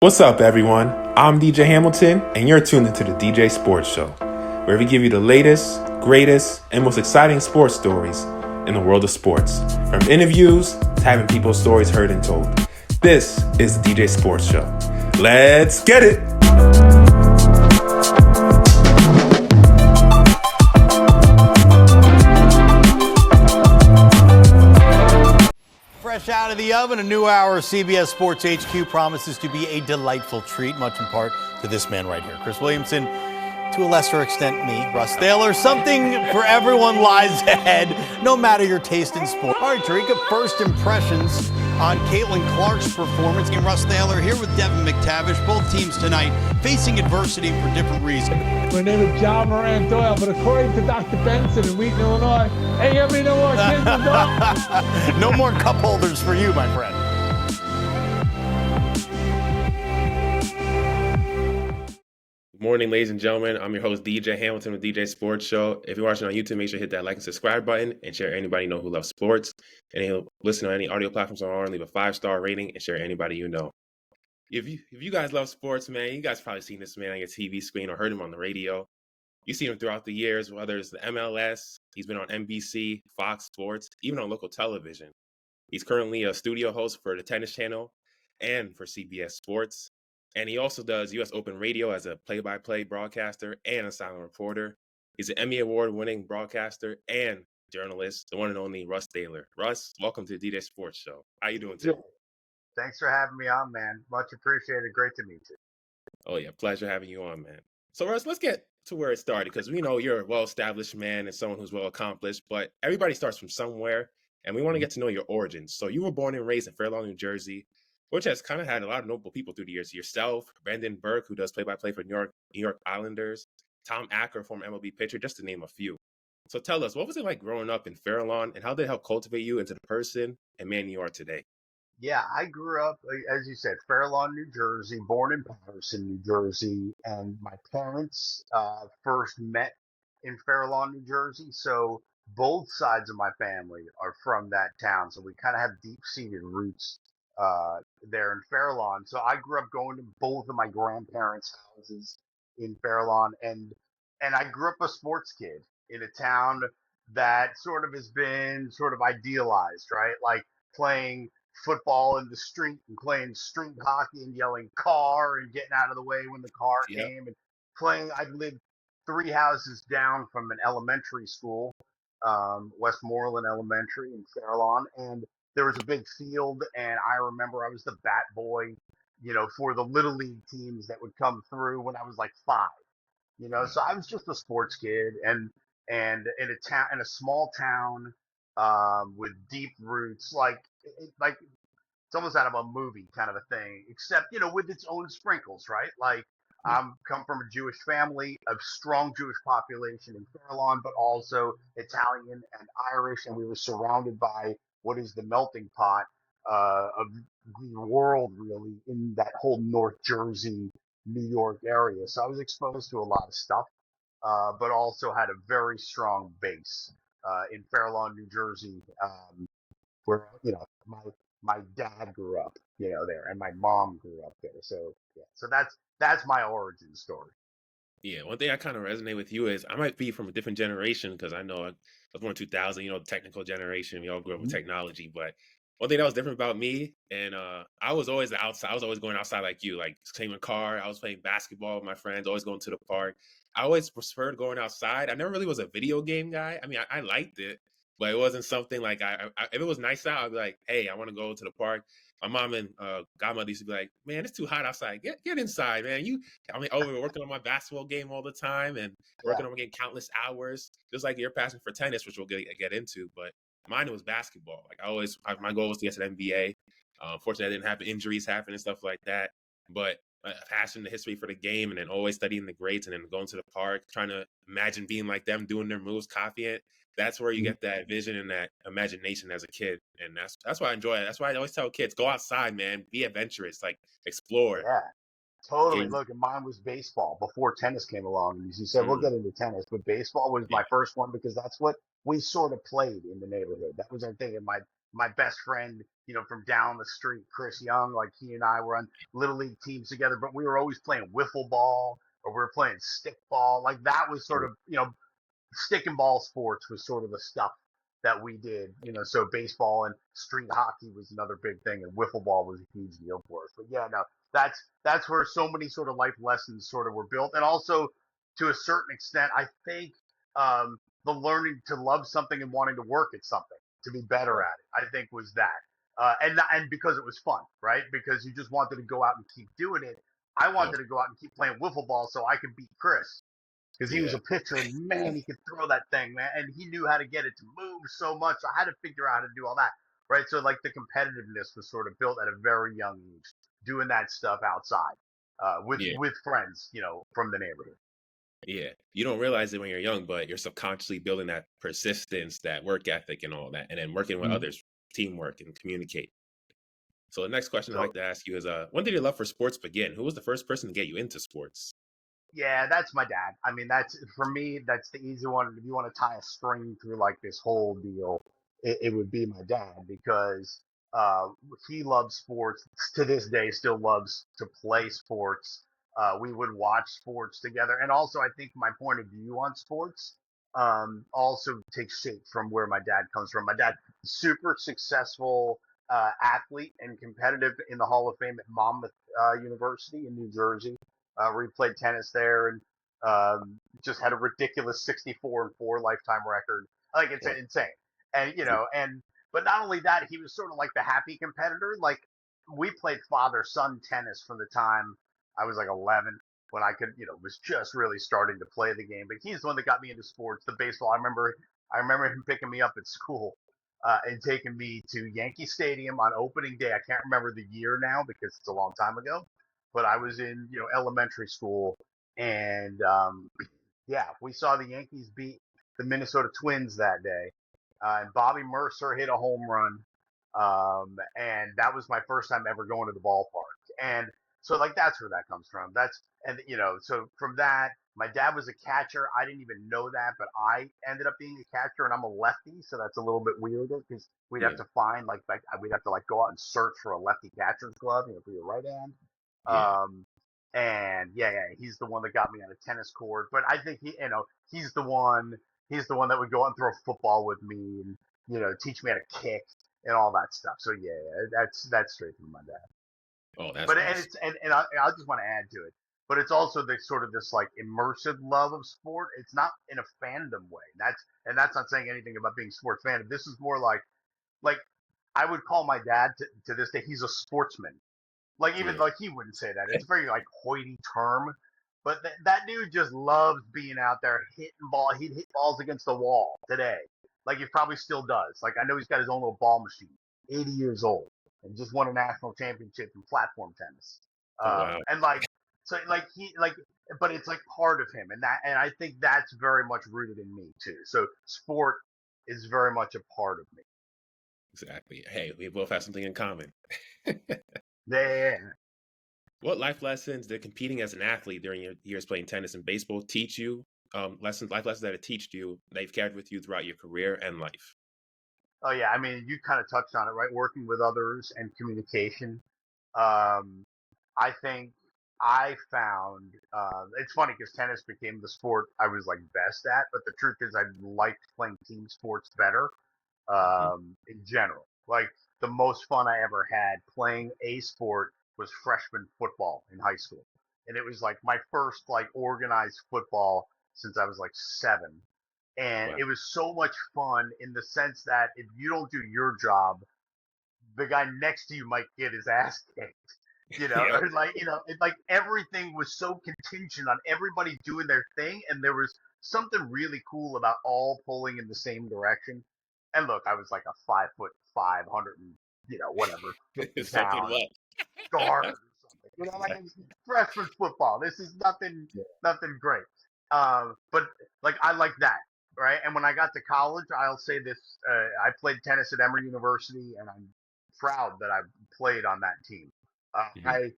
What's up, everyone? I'm DJ Hamilton, and you're tuned into the DJ Sports Show, where we give you the latest, greatest, and most exciting sports stories in the world of sports. From interviews to having people's stories heard and told. This is the DJ Sports Show. Let's get it! Fresh out of the oven, a new hour of CBS Sports HQ promises to be a delightful treat, much in part to this man right here, Chris Williamson, to a lesser extent me, Russ Thaler. Something for everyone lies ahead, no matter your taste in sport. All right, Tarika, first impressions on Caitlin Clark's performance. And Russ Thaler here with Devin McTavish. Both teams tonight facing adversity for different reasons. My name is John Moran Doyle, but according to Dr. Benson in Wheaton, Illinois, ain't gonna be no more kids in the No more cup holders for you, my friend. Good morning, ladies and gentlemen. I'm your host, DJ Hamilton with DJ Sports Show. If you're watching on YouTube, make sure to hit that like and subscribe button and share anybody you know who loves sports. And if you listen on any audio platforms on, leave a 5-star rating and share anybody you know. If you guys love sports, man, you guys probably seen this man on your TV screen or heard him on the radio. You've seen him throughout the years, whether it's the MLS, he's been on NBC, Fox Sports, even on local television. He's currently a studio host for the Tennis Channel and for CBS Sports. And he also does U.S. Open Radio as a play-by-play broadcaster and a silent reporter. He's an Emmy Award winning broadcaster and journalist, the one and only Russ Thaler. Russ, welcome to the DJ Sports Show. How you doing today? Thanks for having me on, man. Much appreciated. Great to meet you. Oh, yeah. Pleasure having you on, man. So, Russ, let's get to where it started, because we know you're a well-established man and someone who's well-accomplished, but everybody starts from somewhere, and we want to get to know your origins. So you were born and raised in Fair Lawn, New Jersey, which has kind of had a lot of notable people through the years. Yourself, Brandon Burke, who does play-by-play for New York Islanders, Tom Acker, former MLB pitcher, just to name a few. So tell us, what was it like growing up in Fair Lawn, and how did it help cultivate you into the person and man you are today? Yeah, I grew up, as you said, Fair Lawn, New Jersey, born in Patterson, New Jersey, and my parents first met in Fair Lawn, New Jersey. So both sides of my family are from that town. So we kind of have deep-seated roots there in Fair Lawn. So I grew up going to both of my grandparents' houses in Fair Lawn, and I grew up a sports kid in a town that sort of has been sort of idealized, right? Like playing football in the street and playing street hockey and yelling car and getting out of the way when the car came and playing. I lived 3 houses down from an elementary school, Westmoreland Elementary in Fair Lawn, and there was a big field, and I remember I was the bat boy, for the little league teams that would come through when I was like 5, so I was just a sports kid, and in a small town, with deep roots, like it's almost out of a movie kind of a thing, except with its own sprinkles, right? Like I'm come from a Jewish family, a strong Jewish population in Fair Lawn, but also Italian and Irish, and we were surrounded by what is the melting pot of the world, really, in that whole North Jersey, New York area. So I was exposed to a lot of stuff, but also had a very strong base in Fair Lawn, New Jersey, where my dad grew up, there, and my mom grew up there. So yeah, so that's my origin story. Yeah, one thing I kind of resonate with you is I might be from a different generation, because I know I was born in 2000, technical generation. We all grew up with technology. But one thing that was different about me, and I was always outside. I was always going outside like you, like playing a car. I was playing basketball with my friends, always going to the park. I always preferred going outside. I never really was a video game guy. I mean, I liked it, but it wasn't something like if it was nice out, I'd be like, hey, I want to go to the park. My mom and godmother used to be like, man, it's too hot outside. Get inside, man. We were working on my basketball game all the time and working on my game countless hours, just like your passion for tennis, which we'll get into. But mine was basketball. Like my goal was to get to the NBA. Fortunately, I didn't have injuries happen and stuff like that. But a passion, the history for the game, and then always studying the greats, and then going to the park, trying to imagine being like them, doing their moves, copying it. That's where you get that vision and that imagination as a kid. And that's why I enjoy it. That's why I always tell kids, go outside, man. Be adventurous. Like, explore. Yeah, totally. Look, and mine was baseball before tennis came along. As you said, we'll get into tennis, but baseball was my first one because that's what we sort of played in the neighborhood. That was our thing. And my best friend, from down the street, Chris Young, like he and I were on little league teams together, but we were always playing wiffle ball or we were playing stick ball. Like that was sort of, stick and ball sports was sort of the stuff that we did, so baseball and street hockey was another big thing, and wiffle ball was a huge deal for us. But yeah, no, that's where so many sort of life lessons sort of were built. And also to a certain extent, I think the learning to love something and wanting to work at something, to be better at it, I think was that. And because it was fun, right? Because you just wanted to go out and keep doing it. I Yeah. wanted to go out and keep playing wiffle ball so I could beat Chris, because he was Yeah. a pitcher and man, he could throw that thing, man, and he knew how to get it to move so much. I had to figure out how to do all that, right? So like the competitiveness was sort of built at a very young age, doing that stuff outside with Yeah. friends, from the neighborhood. Yeah. You don't realize it when you're young, but you're subconsciously building that persistence, that work ethic and all that, and then working with others, teamwork and communicate. So the next question I'd So like to ask you is, when did your love for sports begin? Who was the first person to get you into sports? yeah, that's my dad. I mean, that's for me. That's the easy one. If you want to tie a string through like this whole deal, it would be my dad, because uh, he loves sports to this day. Still loves to play sports. We would watch sports together, and also I think my point of view on sports also takes shape from where my dad comes from. My dad, super successful athlete and competitive in the Hall of Fame at Monmouth University in New Jersey, where he played tennis there, and just had a ridiculous 64-4 lifetime record. Like it's Wow. insane. And but not only that, he was sort of like the happy competitor. Like we played father-son tennis from the time I was like 11, when I could, was just really starting to play the game. But he's the one that got me into sports, the baseball. I remember him picking me up at school and taking me to Yankee Stadium on opening day. I can't remember the year now because it's a long time ago, but I was in elementary school, and yeah, we saw the Yankees beat the Minnesota Twins that day, and Bobby Mercer hit a home run, and that was my first time ever going to the ballpark, and so like that's where that comes from. So from that, my dad was a catcher. I didn't even know that, but I ended up being a catcher, and I'm a lefty, so that's a little bit weirder because we'd have Yeah. to find like we'd have to like go out and search for a lefty catcher's glove, for your right hand. Yeah. Um, and yeah, he's the one that got me on a tennis court. But I think he's the one, that would go out and throw a football with me, and teach me how to kick and all that stuff. So yeah, that's straight from my dad. Oh, that's But and awesome. it's and I just want to add to it. But it's also the sort of this like immersive love of sport. It's not in a fandom way. That's not saying anything about being sports fandom. This is more like I would call my dad to this day. He's a sportsman. Like even Yeah. like he wouldn't say that. It's a very like hoity term. But that dude just loves being out there hitting ball. He'd hit balls against the wall today. Like he probably still does. Like I know he's got his own little ball machine. 80 years old, and just won a national championship in platform tennis. Oh, wow. And like so like but it's like part of him, and I think that's very much rooted in me too. So sport is very much a part of me. Exactly. Hey, we both have something in common. Yeah. What life lessons did competing as an athlete during your years playing tennis and baseball teach you? Life lessons that it teached you that you've carried with you throughout your career and life. Oh yeah, I mean, you kind of touched on it, right? Working with others and communication. Um, I think I found it's funny because tennis became the sport I was like best at, but the truth is I liked playing team sports better Hmm. in general. Like the most fun I ever had playing a sport was freshman football in high school, and it was like my first like organized football since I was like 7, and Wow. it was so much fun in the sense that if you don't do your job, the guy next to you might get his ass kicked. Yeah. Or like like everything was so contingent on everybody doing their thing, and there was something really cool about all pulling in the same direction. And look, I was like a 5'5", hundred and whatever, 50 Something pound guard or something. Like what? it's freshman football. This is nothing great. But like I like that, right? And when I got to college, I'll say this: I played tennis at Emory University, and I'm proud that I played on that team. Hmm. I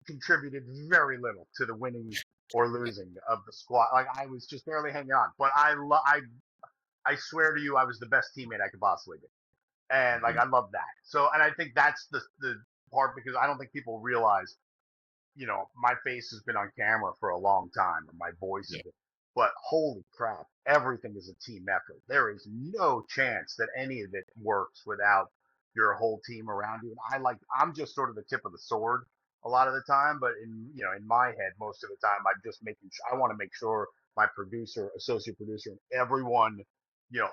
contributed very little to the winning or losing of the squad. Like I was just barely hanging on. But I swear to you, I was the best teammate I could possibly be. And like, Mhm. I love that. So, and I think that's the part, because I don't think people realize, my face has been on camera for a long time, and my voice has Yeah. been, but holy crap, everything is a team effort. There is no chance that any of it works without your whole team around you. And I'm just sort of the tip of the sword a lot of the time, but in my head, most of the time, I'm just making sure, I want to make sure my producer, associate producer, and everyone,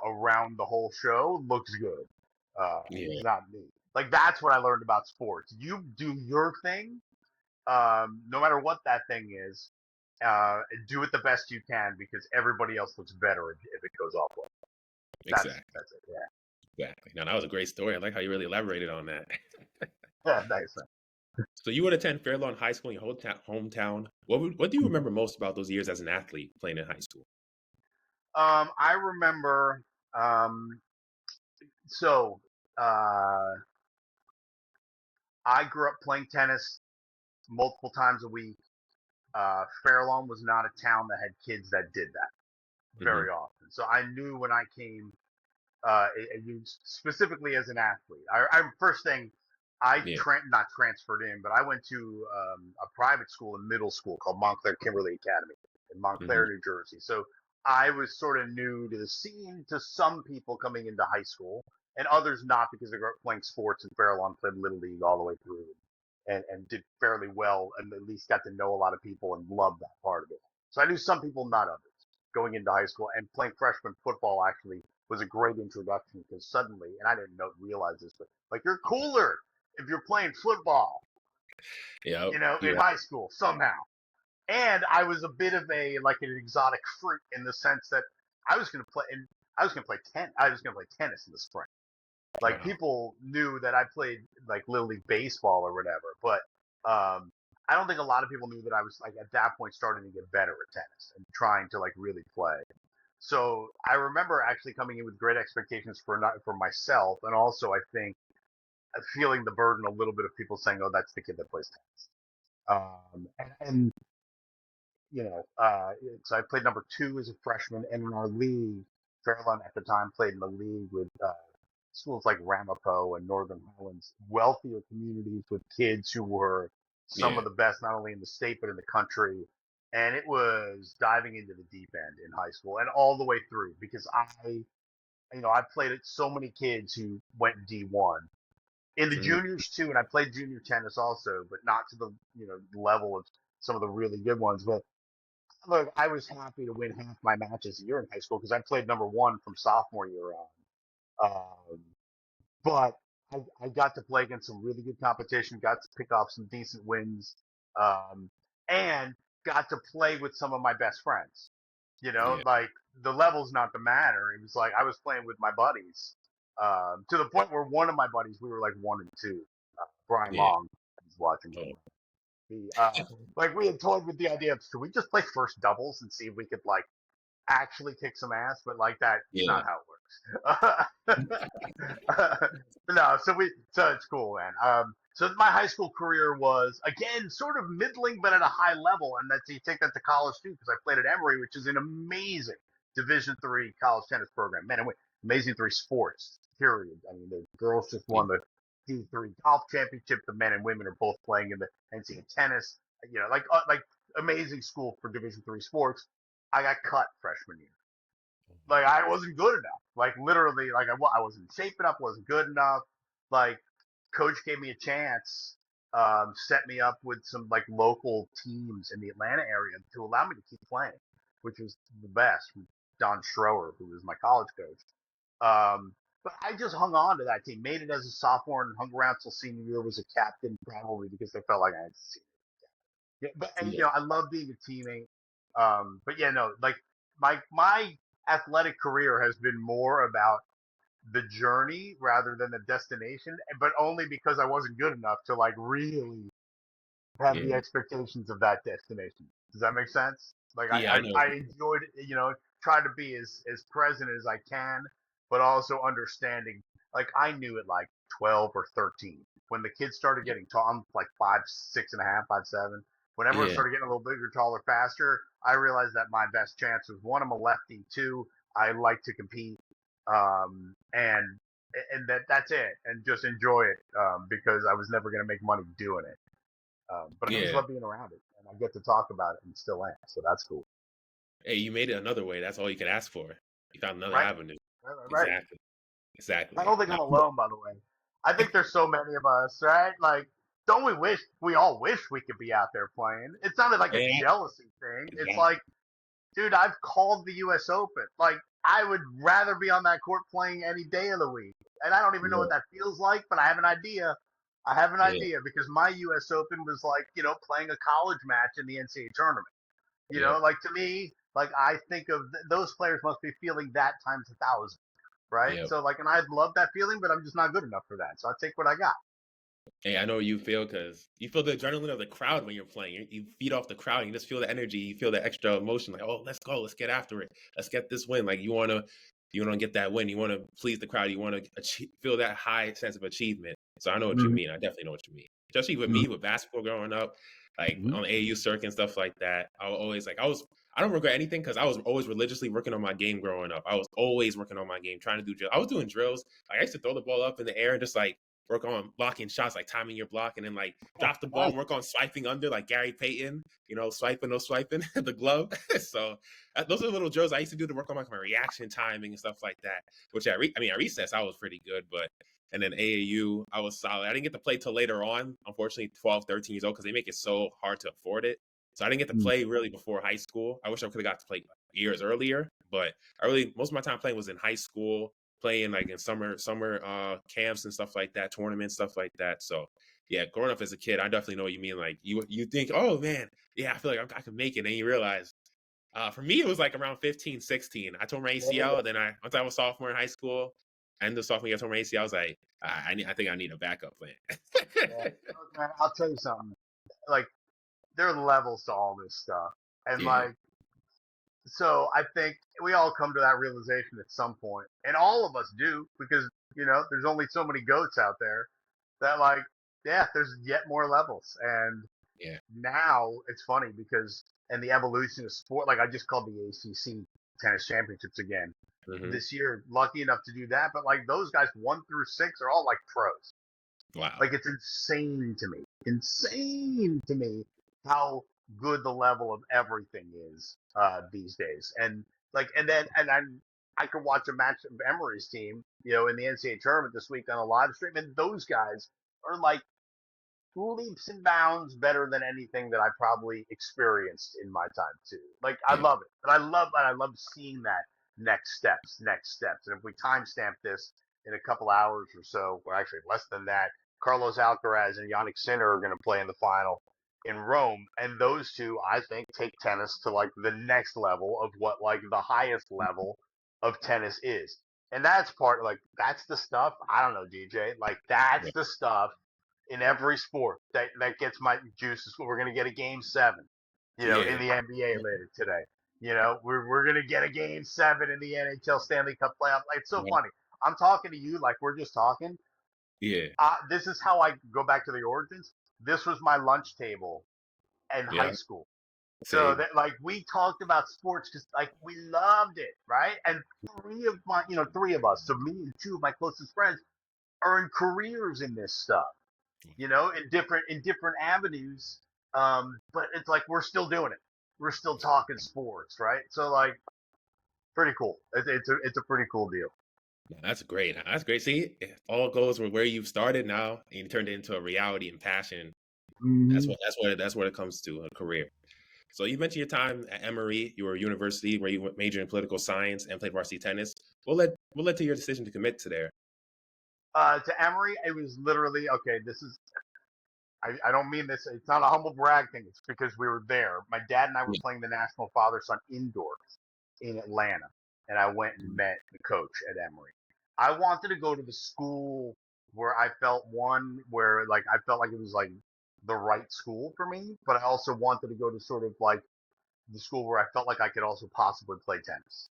around the whole show looks good. Yeah. Not me. Like, that's what I learned about sports. You do your thing, no matter what that thing is, do it the best you can, because everybody else looks better if it goes off well. Exactly. That's it. Yeah. Exactly. Now that was a great story. I like how you really elaborated on that. Yeah, nice. So you would attend Fair Lawn High School in your hometown. What do you remember most about those years as an athlete playing in high school? I remember. Um, so uh, I grew up playing tennis multiple times a week. Fairlawn was not a town that had kids that did that Hmm. very often. So I knew when I came, specifically as an athlete. I first thing, Yeah. not transferred in, but I went to a private school in middle school called Montclair Kimberly Academy in Montclair, Hmm. New Jersey. So I was sort of new to the scene, to some people coming into high school, and others not, because they grew up playing sports, and Fairlawn played Little League all the way through, and did fairly well, and at least got to know a lot of people and loved that part of it. So I knew some people, not others, going into high school. And playing freshman football actually was a great introduction, because suddenly, and I didn't realize this, but like, you're cooler if you're playing football, Yep. in Yeah. high school somehow. And I was a bit of a like an exotic fruit, in the sense that I was going to play, and I was going to play tennis in the spring. Like, Wow. people knew that I played like Little League baseball or whatever, but I don't think a lot of people knew that I was, like, at that point, starting to get better at tennis and trying to like really play. So I remember actually coming in with great expectations for myself, and also, I think, feeling the burden a little bit of people saying, "Oh, that's the kid that plays tennis." And so I played number two as a freshman, and in our league, Fairlawn at the time played in the league with schools like Ramapo and Northern Highlands, wealthier communities with kids who were some of Yeah. the best, not only in the state but in the country. And it was diving into the deep end in high school and all the way through, because I played at so many kids who went D1 in the Mm. juniors too, and I played junior tennis also, but not to the level of some of the really good ones. But look, I was happy to win half my matches a year in high school, because I played number one from sophomore year on. But I got to play against some really good competition, got to pick off some decent wins, um, and got to play with some of my best friends. Yeah. Like, the level's not the matter. It was like I was playing with my buddies, to the point where one of my buddies, we were like 1-2. Brian Yeah. Long, he's watching. Oh. Like, we had toyed with the idea of, should we just play first doubles and see if we could like actually kick some ass, but like, that's Yeah. not how it works. No, so it's cool, man. So my high school career was, again, sort of middling, but at a high level, and that's, you take that to college too, because I played at Emory, which is an amazing Division III college tennis program. Man, and amazing three sports. Period. I mean, the girls just Yeah. won the D3 golf championship. The men and women are both playing in the NCAA tennis. Like amazing school for Division III sports. I got cut freshman year. Like, I wasn't good enough. Like, literally, like, I wasn't in shape enough, wasn't good enough. Like, coach gave me a chance, set me up with some like local teams in the Atlanta area to allow me to keep playing, which was the best. Don Schroer, who was my college coach. But I just hung on to that team, made it as a sophomore, and hung around till senior year. Was a captain, probably because they felt like I had to see. Yeah, but and Yeah. I love being a teammate. But yeah, no, like, my athletic career has been more about the journey rather than the destination, but only because I wasn't good enough to like really have the Yeah. expectations of that destination. Does that make sense? Like, Yeah. I know. I enjoyed it, try to be as present as I can, but also understanding. Like, I knew at like 12 or 13, when the kids started Yeah. getting tall, I'm like 5'6.5", 5'7". When everyone Yeah. started getting a little bigger, taller, faster, I realized that my best chance was, one, I'm a lefty. Two, I like to compete. And and that's it, and just enjoy it because I was never going to make money doing it. But I just Yeah. love being around it, and I get to talk about it, and still am. So that's cool. Hey, you made it another way. That's all you could ask for. You found another Right, avenue. right. Exactly. I Exactly. don't think Now, I'm alone, by the way. I think there's so many of us, right? Like, don't we all wish we could be out there playing? It's not like a yeah, jealousy thing. It's exactly. like, dude, I've called the U.S. Open. Like, I would rather be on that court playing any day of the week. And I don't even know Yeah, what that feels like, but I have an idea. I have an yeah, idea because my U.S. Open was like, playing a college match in the NCAA tournament. yeah, Like to me, like I think of those players must be feeling that times 1,000, right? yeah. So like, and I love that feeling, but I'm just not good enough for that. So I take what I got. Hey, I know you feel because you feel the adrenaline of the crowd when you're playing. You feed off the crowd. You just feel the energy. You feel the extra emotion. Like, oh, let's go. Let's get after it. Let's get this win. Like you wanna get that win. You want to please the crowd. You want to feel that high sense of achievement. So I know what you Mm-hmm. mean. I definitely know what you mean. Especially with Mm-hmm. me with basketball growing up, like Mm-hmm. on AAU circuit and stuff like that. I don't regret anything because I was always religiously working on my game growing up. I was always working on my game, trying to do drills. I was doing drills. Like, I used to throw the ball up in the air and just like work on blocking shots, like timing your block, and then like drop the ball Nice. and work on swiping under, like Gary Payton, swiping, no swiping, the glove. So those are the little drills I used to do to work on like my reaction timing and stuff like that. Which at recess I was pretty good, but and then AAU I was solid. I didn't get to play till later on, unfortunately, 12, 13 years old because they make it so hard to afford it. So I didn't get to play really before high school. I wish I could have got to play years earlier, but most of my time playing was in high school, playing like in summer camps and stuff like that, tournaments, stuff like that. So yeah, growing up as a kid, I definitely know what you mean. Like you think, oh man, yeah, I feel like I can make it, and you realize. For me, it was like around 15, 16. I tore my ACL, and then once I was sophomore in high school, end of sophomore year, I tore my ACL. I was like, I think I need a backup plan. Yeah. Look, man, I'll tell you something. Like, there are levels to all this stuff, and Yeah, like, so I think we all come to that realization at some point, and all of us do because there's only so many goats out there that like, yeah, there's yet more levels, and yeah, now it's funny because and the evolution of sport, like I just called the ACC tennis championships again hmm, this year, lucky enough to do that, but like those guys 1 through 6 are all like pros. wow, Like it's insane to me how good the level of everything is these days. And like, I could watch a match of Emory's team, in the NCAA tournament this week on a live stream, and those guys are like leaps and bounds better than anything that I probably experienced in my time too. Like I yeah, love it, but I love seeing that next steps. And if we timestamp this in a couple hours or so, or actually less than that, Carlos Alcaraz and Yannick Sinner are going to play in the final in Rome, and those two I think take tennis to like the next level of what like the highest level of tennis is. And that's that's the stuff. I don't know, DJ. Like that's yeah, the stuff in every sport that gets my juices. We're going to get a game 7, in yeah, the NBA later today. We're going to get a game 7 in the NHL Stanley Cup playoff. Like, it's so yeah, funny. I'm talking to you like we're just talking. yeah, This is how I go back to the origins. This was my lunch table in high yeah. school. So Same. that like we talked about sports because like we loved it, right? And three of us, so me and two of my closest friends, are in careers in this stuff, in different avenues. But it's like we're still doing it. We're still talking sports, right? So like, pretty cool. It's a pretty cool deal. No, that's great. That's great. See, it all goes with where you've started now, and you turned it into a reality and passion. Mm-hmm. That's what it comes to a career. So you mentioned your time at Emory, your university, where you majored in political science and played varsity tennis. What led to your decision to commit to there? To Emory, it was literally okay. This is I don't mean this. It's not a humble brag thing. It's because we were there. My dad and I were Yeah. playing the national father-son indoors in Atlanta, and I went and met the coach at Emory. I wanted to go to the school where I felt where like I felt like it was like the right school for me, but I also wanted to go to sort of like the school where I felt like I could also possibly play tennis.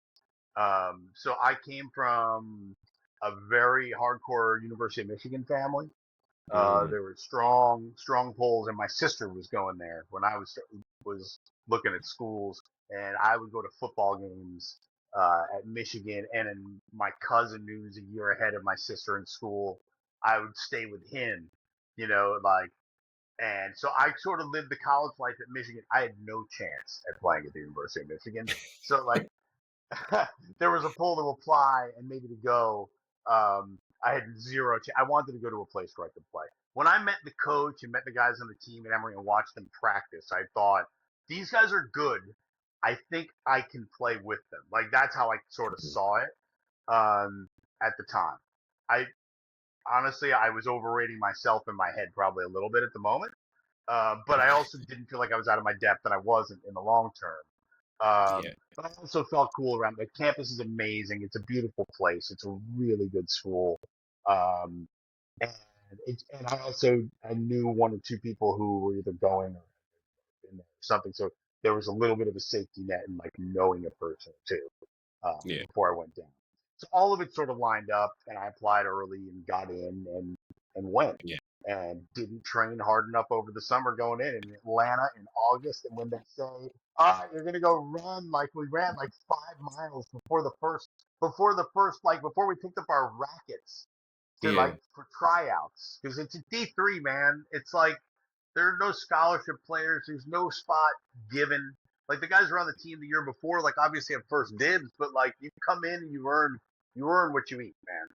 So I came from a very hardcore University of Michigan family. Mm, There were strong pulls, and my sister was going there when I was looking at schools, and I would go to football games at Michigan, and then my cousin, who's a year ahead of my sister in school, I would stay with him, like, and so I sort of lived the college life at Michigan. I had no chance at playing at the University of Michigan. So like there was a pull to apply and maybe to go. I had zero chance. I wanted to go to a place where I could play. When I met the coach and met the guys on the team at Emory and watched them practice, I thought, these guys are good. I think I can play with them. Like that's how I sort of saw it at the time. I honestly, I was overrating myself in my head probably a little bit at the moment. But I also didn't feel like I was out of my depth, and I wasn't in the long term. Yeah. But I also felt cool around. The campus is amazing. It's a beautiful place. It's a really good school. Um, and I knew one or two people who were either going or in there or something. So there was a little bit of a safety net in like knowing a person too Yeah. before I went down. So all of it sort of lined up, and I applied early and got in and went. Yeah. And didn't train hard enough over the summer going in Atlanta in August. And when they say, all right, you're going to go run, like we ran like 5 miles before we picked up our rackets to Yeah. like for tryouts. Because it's a D3, man. It's like there are no scholarship players. There's no spot given. Like the guys who were on the team the year before, like obviously have first dibs, but like you come in and you earn what you eat, man.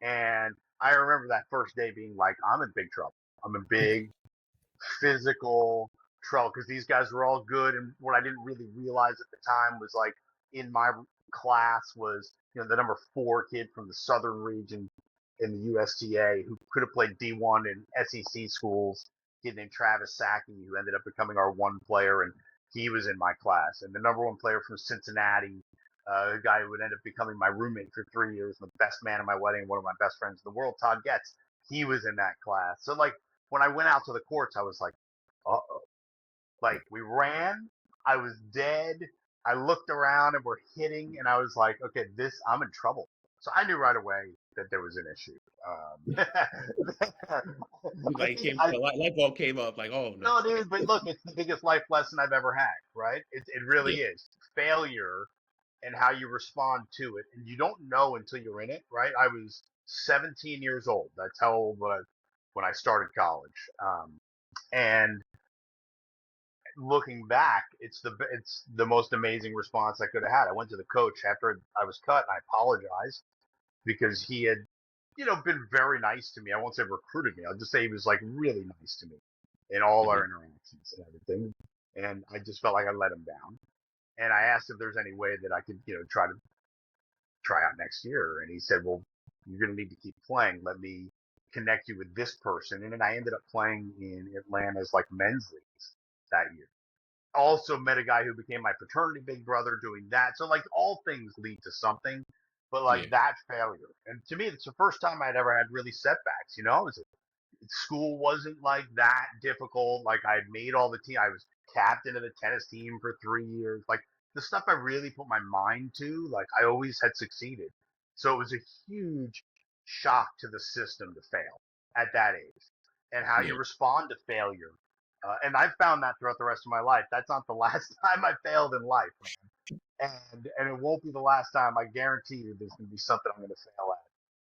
And I remember that first day being like, I'm in big trouble. I'm in big physical trouble because these guys were all good. And what I didn't really realize at the time was like in my class was, the number 4 kid from the southern region in the USTA who could have played D1 in SEC schools, a kid named Travis Sackey, who ended up becoming our one player. And he was in my class. And the number 1 player from Cincinnati, a guy who would end up becoming my roommate for 3 years, the best man at my wedding, one of my best friends in the world, Todd Getz, he was in that class. So like when I went out to the courts, I was like, uh-oh. Like we ran, I was dead. I looked around and we're hitting, and I was like, okay, I'm in trouble. So I knew right away that there was an issue. Light bulb came up like, oh no. No, dude, but look, it's the biggest life lesson I've ever had, right? It really is. Failure and how you respond to it. And you don't know until you're in it, right? I was 17 years old. That's how old when I started college. And looking back, it's the most amazing response I could have had. I went to the coach after I was cut, and I apologized because he had, been very nice to me. I won't say recruited me. I'll just say he was like really nice to me in all our interactions and everything. And I just felt like I let him down. And I asked if there's any way that I could, try out next year. And he said, well, you're going to need to keep playing. Let me connect you with this person. And then I ended up playing in Atlanta's like men's leagues that year. Also met a guy who became my fraternity big brother doing that. So like all things lead to something, but like that failure. And to me, it's the first time I'd ever had really setbacks, school wasn't like that difficult. Like I had made all the team. I was captain of the tennis team for 3 years. Like the stuff I really put my mind to, like I always had succeeded. So it was a huge shock to the system to fail at that age, and how you respond to failure. And I've found that throughout the rest of my life. That's not the last time I failed in life, and it won't be the last time. I guarantee you, there's going to be something I'm going to fail at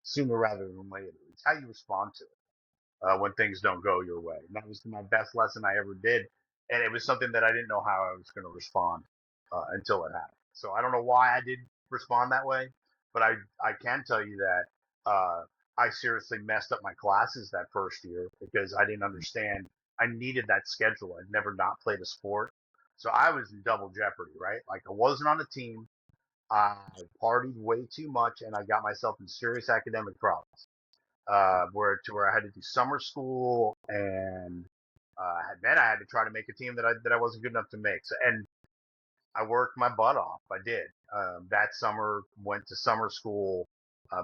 sooner rather than later. It's how you respond to it when things don't go your way. And that was my best lesson I ever did. And it was something that I didn't know how I was going to respond until it happened. So I don't know why I did respond that way, but I can tell you that I seriously messed up my classes that first year because I didn't understand. I needed that schedule. I'd never not played a sport. So I was in double jeopardy, right? Like I wasn't on the team. I partied way too much, and I got myself in serious academic problems. Where I had to do summer school, and then I had to try to make a team that I wasn't good enough to make. So, and I worked my butt off. I did. That summer, went to summer school,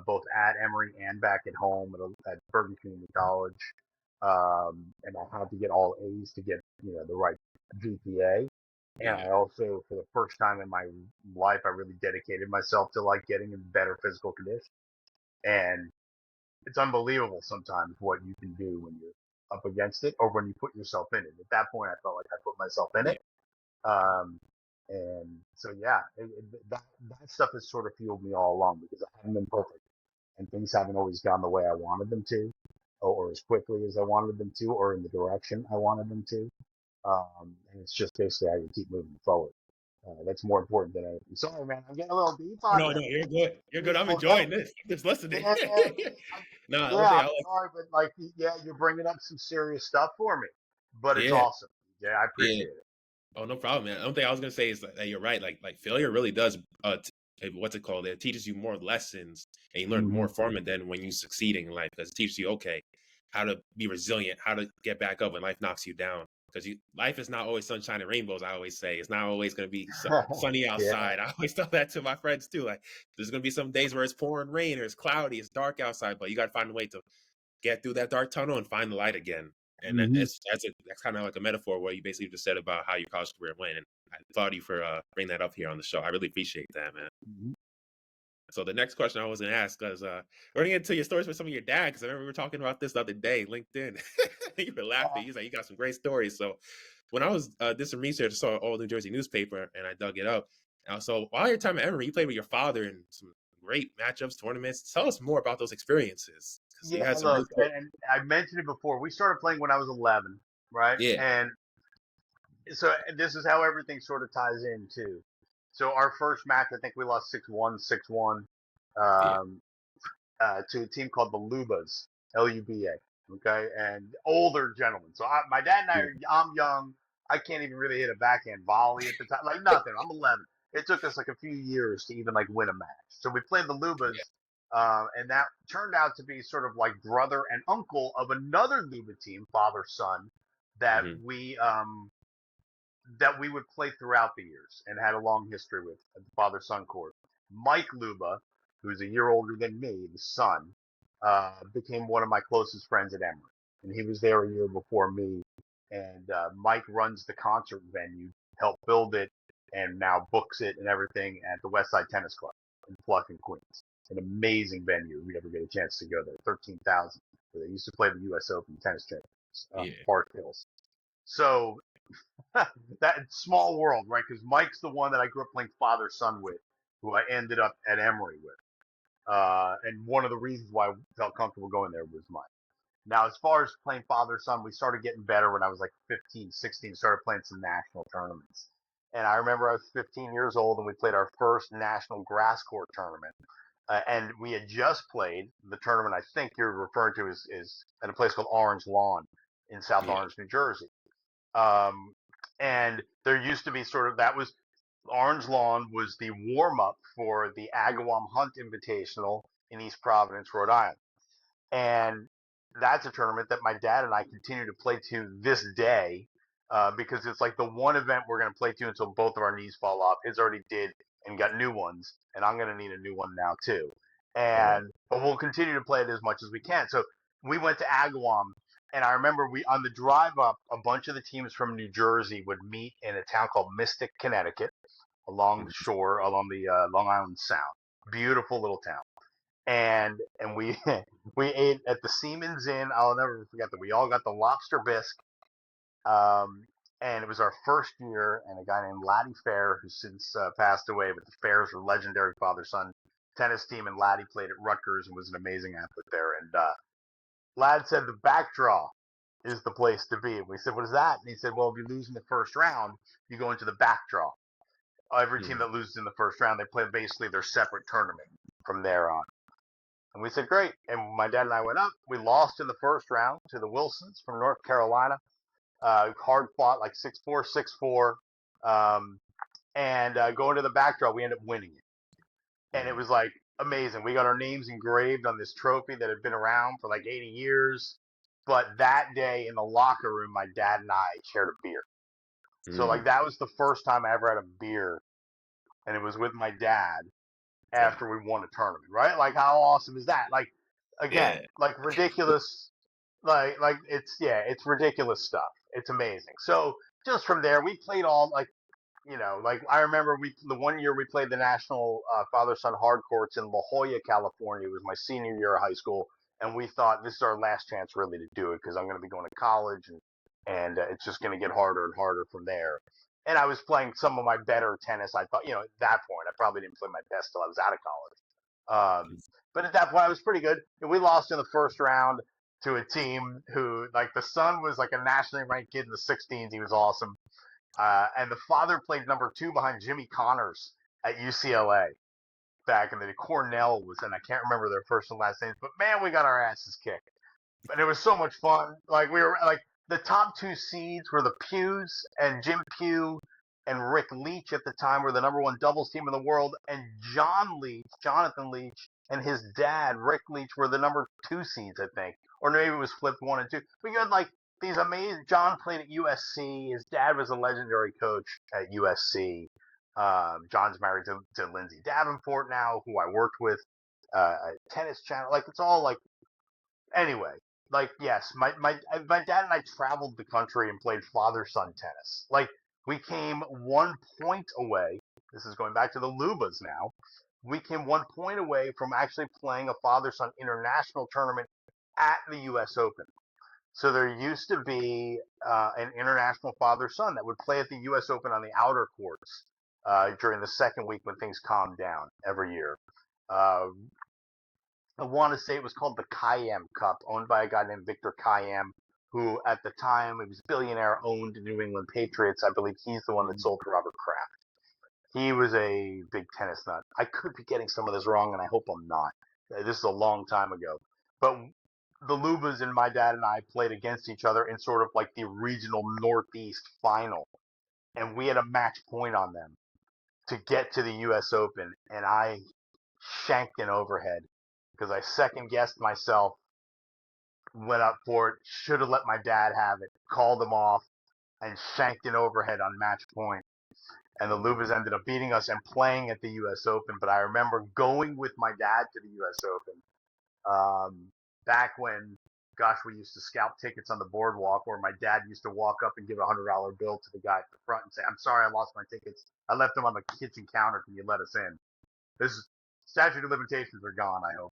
both at Emory and back at home at Bergen Community College. And I had to get all A's to get the right GPA. And I also, for the first time in my life, I really dedicated myself to like getting in better physical condition. And it's unbelievable sometimes what you can do when you're up against it or when you put yourself in it. At that point, I felt like I put myself in it. And so, yeah, that stuff has sort of fueled me all along because I haven't been perfect and things haven't always gone the way I wanted them to, or as quickly as I wanted them to, or in the direction I wanted them to. And it's just basically how you keep moving forward. That's more important than anything. Sorry, man, I'm getting a little deep Oh, on no, you. no, you're good. You're good. I'm Well, no, enjoying this. Just listening. yeah, Nah, one yeah, thing I I'm like. sorry, but like, yeah, you're bringing up some serious stuff for me, but it's Yeah, awesome. Yeah, I yeah. appreciate it. Oh, no problem, man. One thing I was gonna say is that you're right. Like failure really does. What's it called? It teaches you more lessons, and you learn Hmm. more from it than when you succeeding in life. Because it teaches you, okay, how to be resilient, how to get back up when life knocks you down. Because life is not always sunshine and rainbows. I always say it's not always going to be sunny Yeah. outside. I always tell that to my friends too. Like there's going to be some days where it's pouring rain or it's cloudy, it's dark outside, but you got to find a way to get through that dark tunnel and find the light again. And Hmm. that's kind of like a metaphor what you basically just said about how your college career went. And I applaud you for bringing that up here on the show. I really appreciate that, man. Hmm. So the next question I was going to ask is, we're going to get into your stories with some of your dad, because I remember we were talking about this the other day, LinkedIn. You were laughing. He's like, you got some great stories. So when I was did some research, I saw an old New Jersey newspaper, and I dug it up. And so while your time at Emory, you played with your father in some great matchups, tournaments. Tell us more about those experiences, because you Yeah, had some look, really cool. and I mentioned it before. We started playing when I was 11, right? Yeah, And so this is how everything sort of ties in too. So our first match, I think we lost 6-1, 6-1. yeah, Um, to a team called the Lubas, Luba. Okay, and older gentlemen. So my dad and yeah. I'm young. I can't even really hit a backhand volley at the time, like nothing. I'm 11. It took us like a few years to even like win a match. So we played the Lubas, and that turned out to be sort of like brother and uncle of another Luba team, father son, that Hmm. we would play throughout the years and had a long history with at the father son court. Mike Luba, who's a year older than me, the son, became one of my closest friends at Emory. And he was there a year before me. And Mike runs the concert venue, helped build it, and now books it and everything at the West Side Tennis Club in Flushing, Queens. An amazing venue if you ever get a chance to go there. 13,000. They used to play the U.S. Open tennis championships, Yeah. Park Hills. So that small world, right? Because Mike's the one that I grew up playing father son with, who I ended up at Emory with. And one of the reasons why I felt comfortable going there was Mike. Now, as far as playing father son, we started getting better when I was like 15, 16, started playing some national tournaments. And I remember I was 15 years old and we played our first national grass court tournament. And we had just played the tournament I think you're referring to is at a place called Orange Lawn in South Yeah. Orange, New Jersey. Um, and there used to be sort of that was Orange Lawn was the warm up for the Agawam Hunt Invitational in East Providence, Rhode Island. And that's a tournament that my dad and I continue to play to this day because it's like the one event we're going to play to until both of our knees fall off. His already did and got new ones, and I'm going to need a new one now too. Oh, wow. And but we'll continue to play it as much as we can. So we went to Agawam, and I remember we on the drive up, a bunch of the teams from New Jersey would meet in a town called Mystic, Connecticut, along the Mhm. shore, along the Long Island Sound. Beautiful little town and we we ate at the Seaman's Inn. I'll never forget that. We all got the lobster bisque, um, and it was our first year. And a guy named Laddie Fair, who's since passed away, but the Fairs were legendary father-son tennis team, and Laddie played at Rutgers and was an amazing athlete there. And Ladd said the back draw is the place to be. And we said, "What is that?" And he said, "Well, if you lose in the first round, you go into the back draw. Every team Mhm. that loses in the first round, they play basically their separate tournament from there on." And we said, great. And my dad and I went up. We lost in the first round to the Wilsons from North Carolina. Hard fought, like 6-4, 6-4. Um, and going to the back draw, we ended up winning it. And it Mhm. was like amazing. We got our names engraved on this trophy that had been around for like 80 years. But that day in the locker room, my dad and I shared a beer. So like Mhm. that was the first time I ever had a beer. And it was with my dad Wow. after we won a tournament, right? Like how awesome is that? Like again, Yeah. like ridiculous like it's yeah, it's ridiculous stuff. It's amazing. So just from there, we played all like like I remember we the one year we played the national father son hard courts in La Jolla, California. It was my senior year of high school, and we thought this is our last chance really to do it because I'm going to be going to college and it's just going to get harder and harder from there. and I was playing some of my better tennis. I thought, at that point, I probably didn't play my best till I was out of college. But at that point, I was pretty good. And we lost in the first round to a team who, like, the son was like a nationally ranked kid in the 16s. He was awesome. And the father played number 2 behind Jimmy Connors at UCLA back in the day. Cornell was, and I can't remember their first and last names, but man, we got our asses kicked. But it was so much fun. Like, we were like, the top 2 seeds were the Pughs, and Jim Pugh and Rick Leach at the time were the number 1 doubles team in the world, and Jonathan Leach, and his dad, Rick Leach, were the number 2 seeds, I think. Or maybe it was flipped 1 and 2. We got like these amazing. John played at USC. His dad was a legendary coach at USC. John's married to Lindsay Davenport now, who I worked with at Tennis Channel. Like, it's all like, anyway. Like, yes, my dad and I traveled the country and played father-son tennis. Like, we came 1 point away. This is going back to the Lubas now. We came 1 point away from actually playing a father-son international tournament at the U.S. Open. So there used to be an international father-son that would play at the U.S. Open on the outer courts during the second week when things calmed down every year. I want to say it was called the Kayem Cup, owned by a guy named Victor Kayem, who at the time, he was a billionaire, owned the New England Patriots. I believe he's the one that sold to Robert Kraft. He was a big tennis nut. I could be getting some of this wrong, and I hope I'm not. This is a long time ago. But the Lubas and my dad and I played against each other in sort of like the regional Northeast final. And we had a match point on them to get to the U.S. Open, and I shanked an overhead because I second-guessed myself, went up for it, should have let my dad have it, called him off, and shanked an overhead on match point. And the Lubas ended up beating us and playing at the U.S. Open. But I remember going with my dad to the U.S. Open back when, gosh, we used to scalp tickets on the boardwalk, where my dad used to walk up and give a $100 bill to the guy at the front and say, "I'm sorry, I lost my tickets. I left them on the kitchen counter. Can you let us in?" This is, statute of limitations are gone, I hope.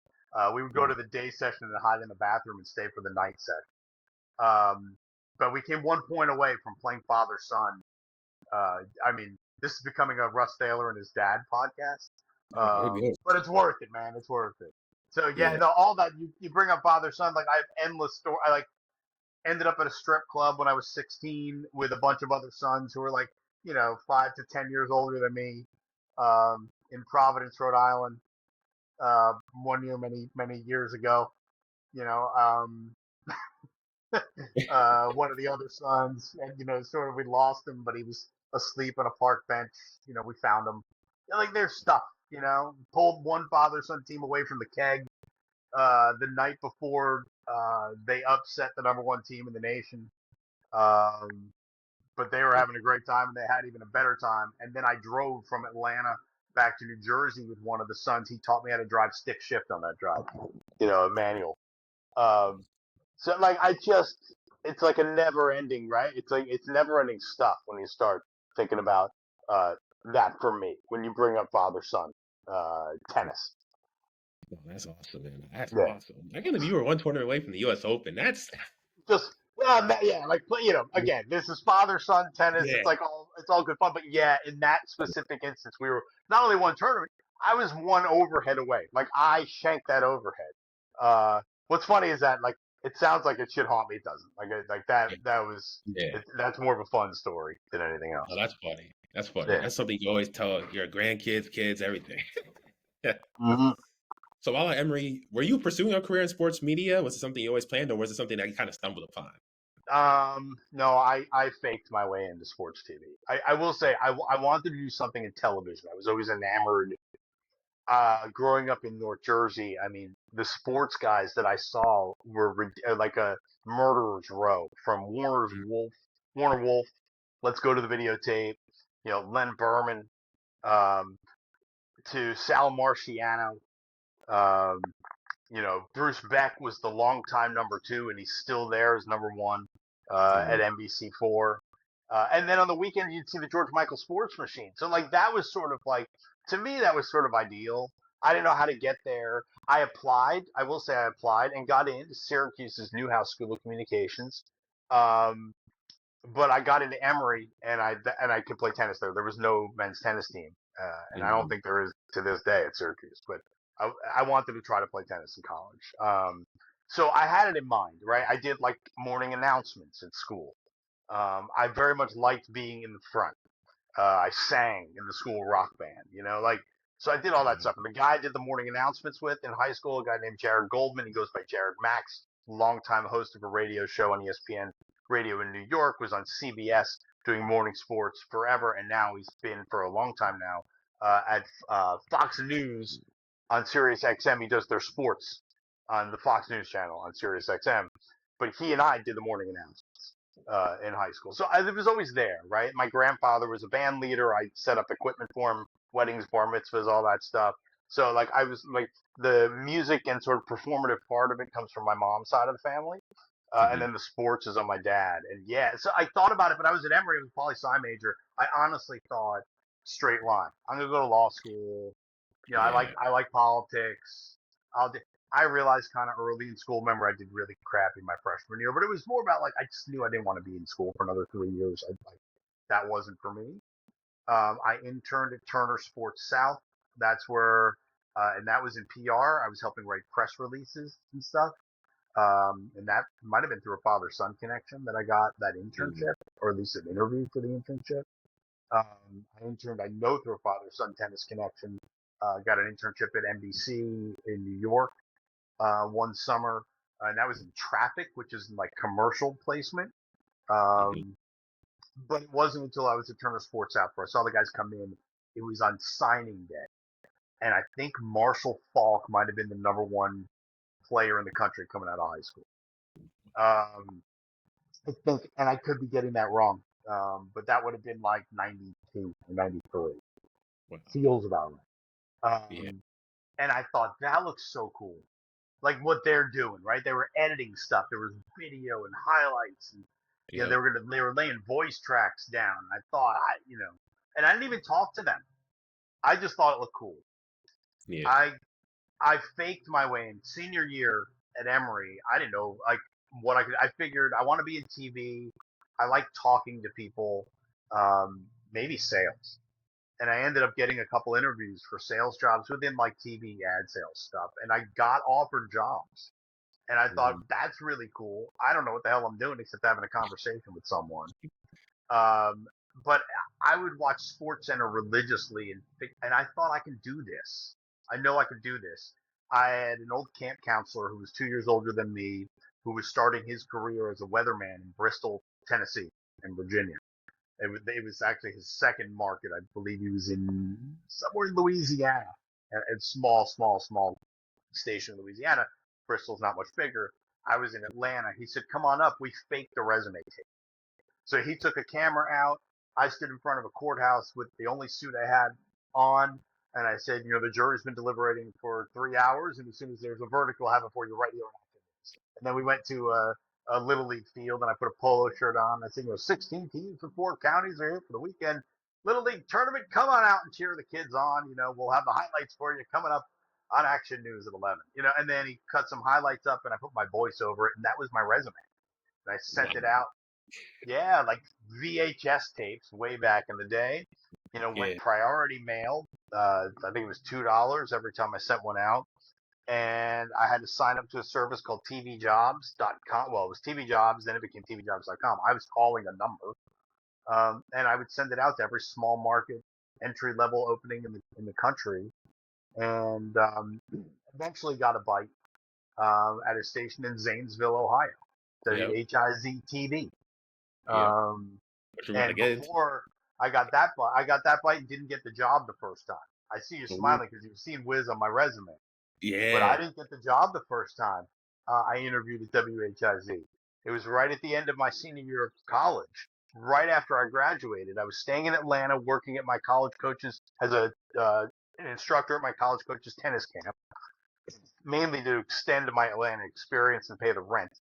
We would go to the day session and hide in the bathroom and stay for the night session. But we came 1 point away from playing father-son. I mean, this is becoming a Russ Thaler and his dad podcast. But it's worth it, man. It's worth it. So, all that, you bring up father-son, like, I have endless stories. I, like, ended up at a strip club when I was 16 with a bunch of other sons who were, like, 5 to 10 years older than me, in Providence, Rhode Island. 1 year, many years ago, one of the other sons, and sort of we lost him, but he was asleep on a park bench. We found him. Like, there's stuff. Pulled one father-son team away from the keg the night before they upset the number 1 team in the nation. But they were having a great time, and they had even a better time. And then I drove from Atlanta back to New Jersey with one of the sons. He taught me how to drive stick shift on that drive, a manual. So, like, it's like a never ending, right? It's like, it's never ending stuff when you start thinking about that for me, when you bring up father-son tennis. Oh, that's awesome, man. That's awesome. I can't believe you were 1 tournament away from the U.S. Open. That's just, like, again, this is father-son tennis. Yeah. It's all good fun, but in that specific instance, we were not only 1 tournament, I was 1 overhead away. Like, I shanked that overhead. What's funny is that, like, it sounds like it should haunt me. It doesn't. Like that was, that's more of a fun story than anything else. Oh, that's funny. That's funny. Yeah. That's something you always tell your grandkids, kids, everything. Mm-hmm. So while at Emory, were you pursuing a career in sports media? Was it something you always planned, or was it something that you kind of stumbled upon? No, I faked my way into sports TV. I will say I wanted to do something in television. I was always enamored. Growing up in North Jersey, I mean, the sports guys that I saw were like a murderer's row, from Warner Wolf, Let's Go to the Videotape, Len Berman, to Sal Marciano. Bruce Beck was the longtime number 2, and he's still there as number 1 at NBC4. And then on the weekend, you'd see the George Michael Sports Machine. So, like, that was sort of like, to me, that was sort of ideal. I didn't know how to get there. I applied. I will say I applied and got into Syracuse's Newhouse School of Communications. but I got into Emory, and I could play tennis there. There was no men's tennis team, and I don't Mhm. think there is to this day at Syracuse. But I wanted to try to play tennis in college. So I had it in mind, right? I did like morning announcements at school. I very much liked being in the front. I sang in the school rock band, like, so I did all that Mhm. stuff. And the guy I did the morning announcements with in high school, a guy named Jared Goldman, he goes by Jared Max, longtime host of a radio show on ESPN radio in New York, was on CBS doing morning sports forever. And now he's been for a long time now at Fox News on Sirius XM. He does their sports on the Fox News channel on Sirius XM. But he and I did the morning announcements in high school. So it was always there, right? My grandfather was a band leader. I set up equipment for him, weddings, bar mitzvahs, all that stuff. So like I was like the music and sort of performative part of it comes from my mom's side of the family. And Mhm. then the sports is on my dad. And yeah, so I thought about it, but I was at Emory, I was a poli-sci major. I honestly thought straight line. I'm gonna go to law school. Yeah. I like politics. I'll do, I realized kind of early in school. Remember, I did really crappy my freshman year, but it was more about like I just knew I didn't want to be in school for another 3 years. That wasn't for me. I interned at Turner Sports South. That's where, and that was in PR. I was helping write press releases and stuff. And that might have been through a father-son connection that I got that Mhm. internship, or at least an interview for the internship. I interned, I know, through a father-son tennis connection. Got an internship at NBC in New York one summer, and that was in traffic, which is like commercial placement. Mhm. Um, but it wasn't until I was at Turner Sports South where I saw the guys come in. It was on signing day, and I think Marshall Falk might have been the number one player in the country coming out of high school. Um, I think, and I could be getting that wrong, but that would have been like 92 or 93. Wow. Feels about right. Yeah. And I thought that looks so cool. Like what they're doing, right? They were editing stuff. There was video and highlights, and Yep. they were laying voice tracks down. I thought and I didn't even talk to them. I just thought it looked cool. Yeah. I I faked my way in senior year at Emory. I didn't know like what I could. I figured I want to be in TV. I like talking to people. Maybe sales. And I ended up getting a couple interviews for sales jobs within like TV ad sales stuff. And I got offered jobs. And I thought Mhm. that's really cool. I don't know what the hell I'm doing except having a conversation with someone. Um, but I would watch Sports Center religiously, and I thought I can do this. I know I can do this. I had an old camp counselor who was 2 years older than me, who was starting his career as a weatherman in Bristol, Tennessee, and Virginia. It was actually his second market. I believe he was in somewhere in Louisiana, a small station in Louisiana. Bristol's not much bigger. I was in Atlanta. He said, "Come on up. We faked the resume tape." So he took a camera out. I stood in front of a courthouse with the only suit I had on. And I said, the jury's been deliberating for 3 hours. And as soon as there's a verdict, we'll have it for you right here. And then we went to a Little League field, and I put a polo shirt on. I said, 16 teams from 4 counties are here for the weekend Little League tournament. Come on out and cheer the kids on. We'll have the highlights for you coming up on Action News at 11. And then he cut some highlights up, and I put my voice over it, and that was my resume. And I sent it Wow. out. Yeah, like VHS tapes way back in the day. Went Yeah. priority mail. I think it was $2 every time I sent one out. And I had to sign up to a service called TVJobs.com. Well, it was TV Jobs, then it became TVJobs.com. I was calling a number, and I would send it out to every small market, entry level opening in the country, and eventually got a bite at a station in Zanesville, Ohio, Yep. WHIZTV. Yep. Um, What you want to and get into? before I got that bite and didn't get the job the first time. I see you Ooh. smiling because you've seen Wiz on my resume, but I Yeah. didn't get the job the first time. I interviewed at WHIZ. It was right at the end of my senior year of college, right after I graduated. I was staying in Atlanta, working at my college coach's as an instructor at my college coach's tennis camp, mainly to extend my Atlanta experience and pay the rent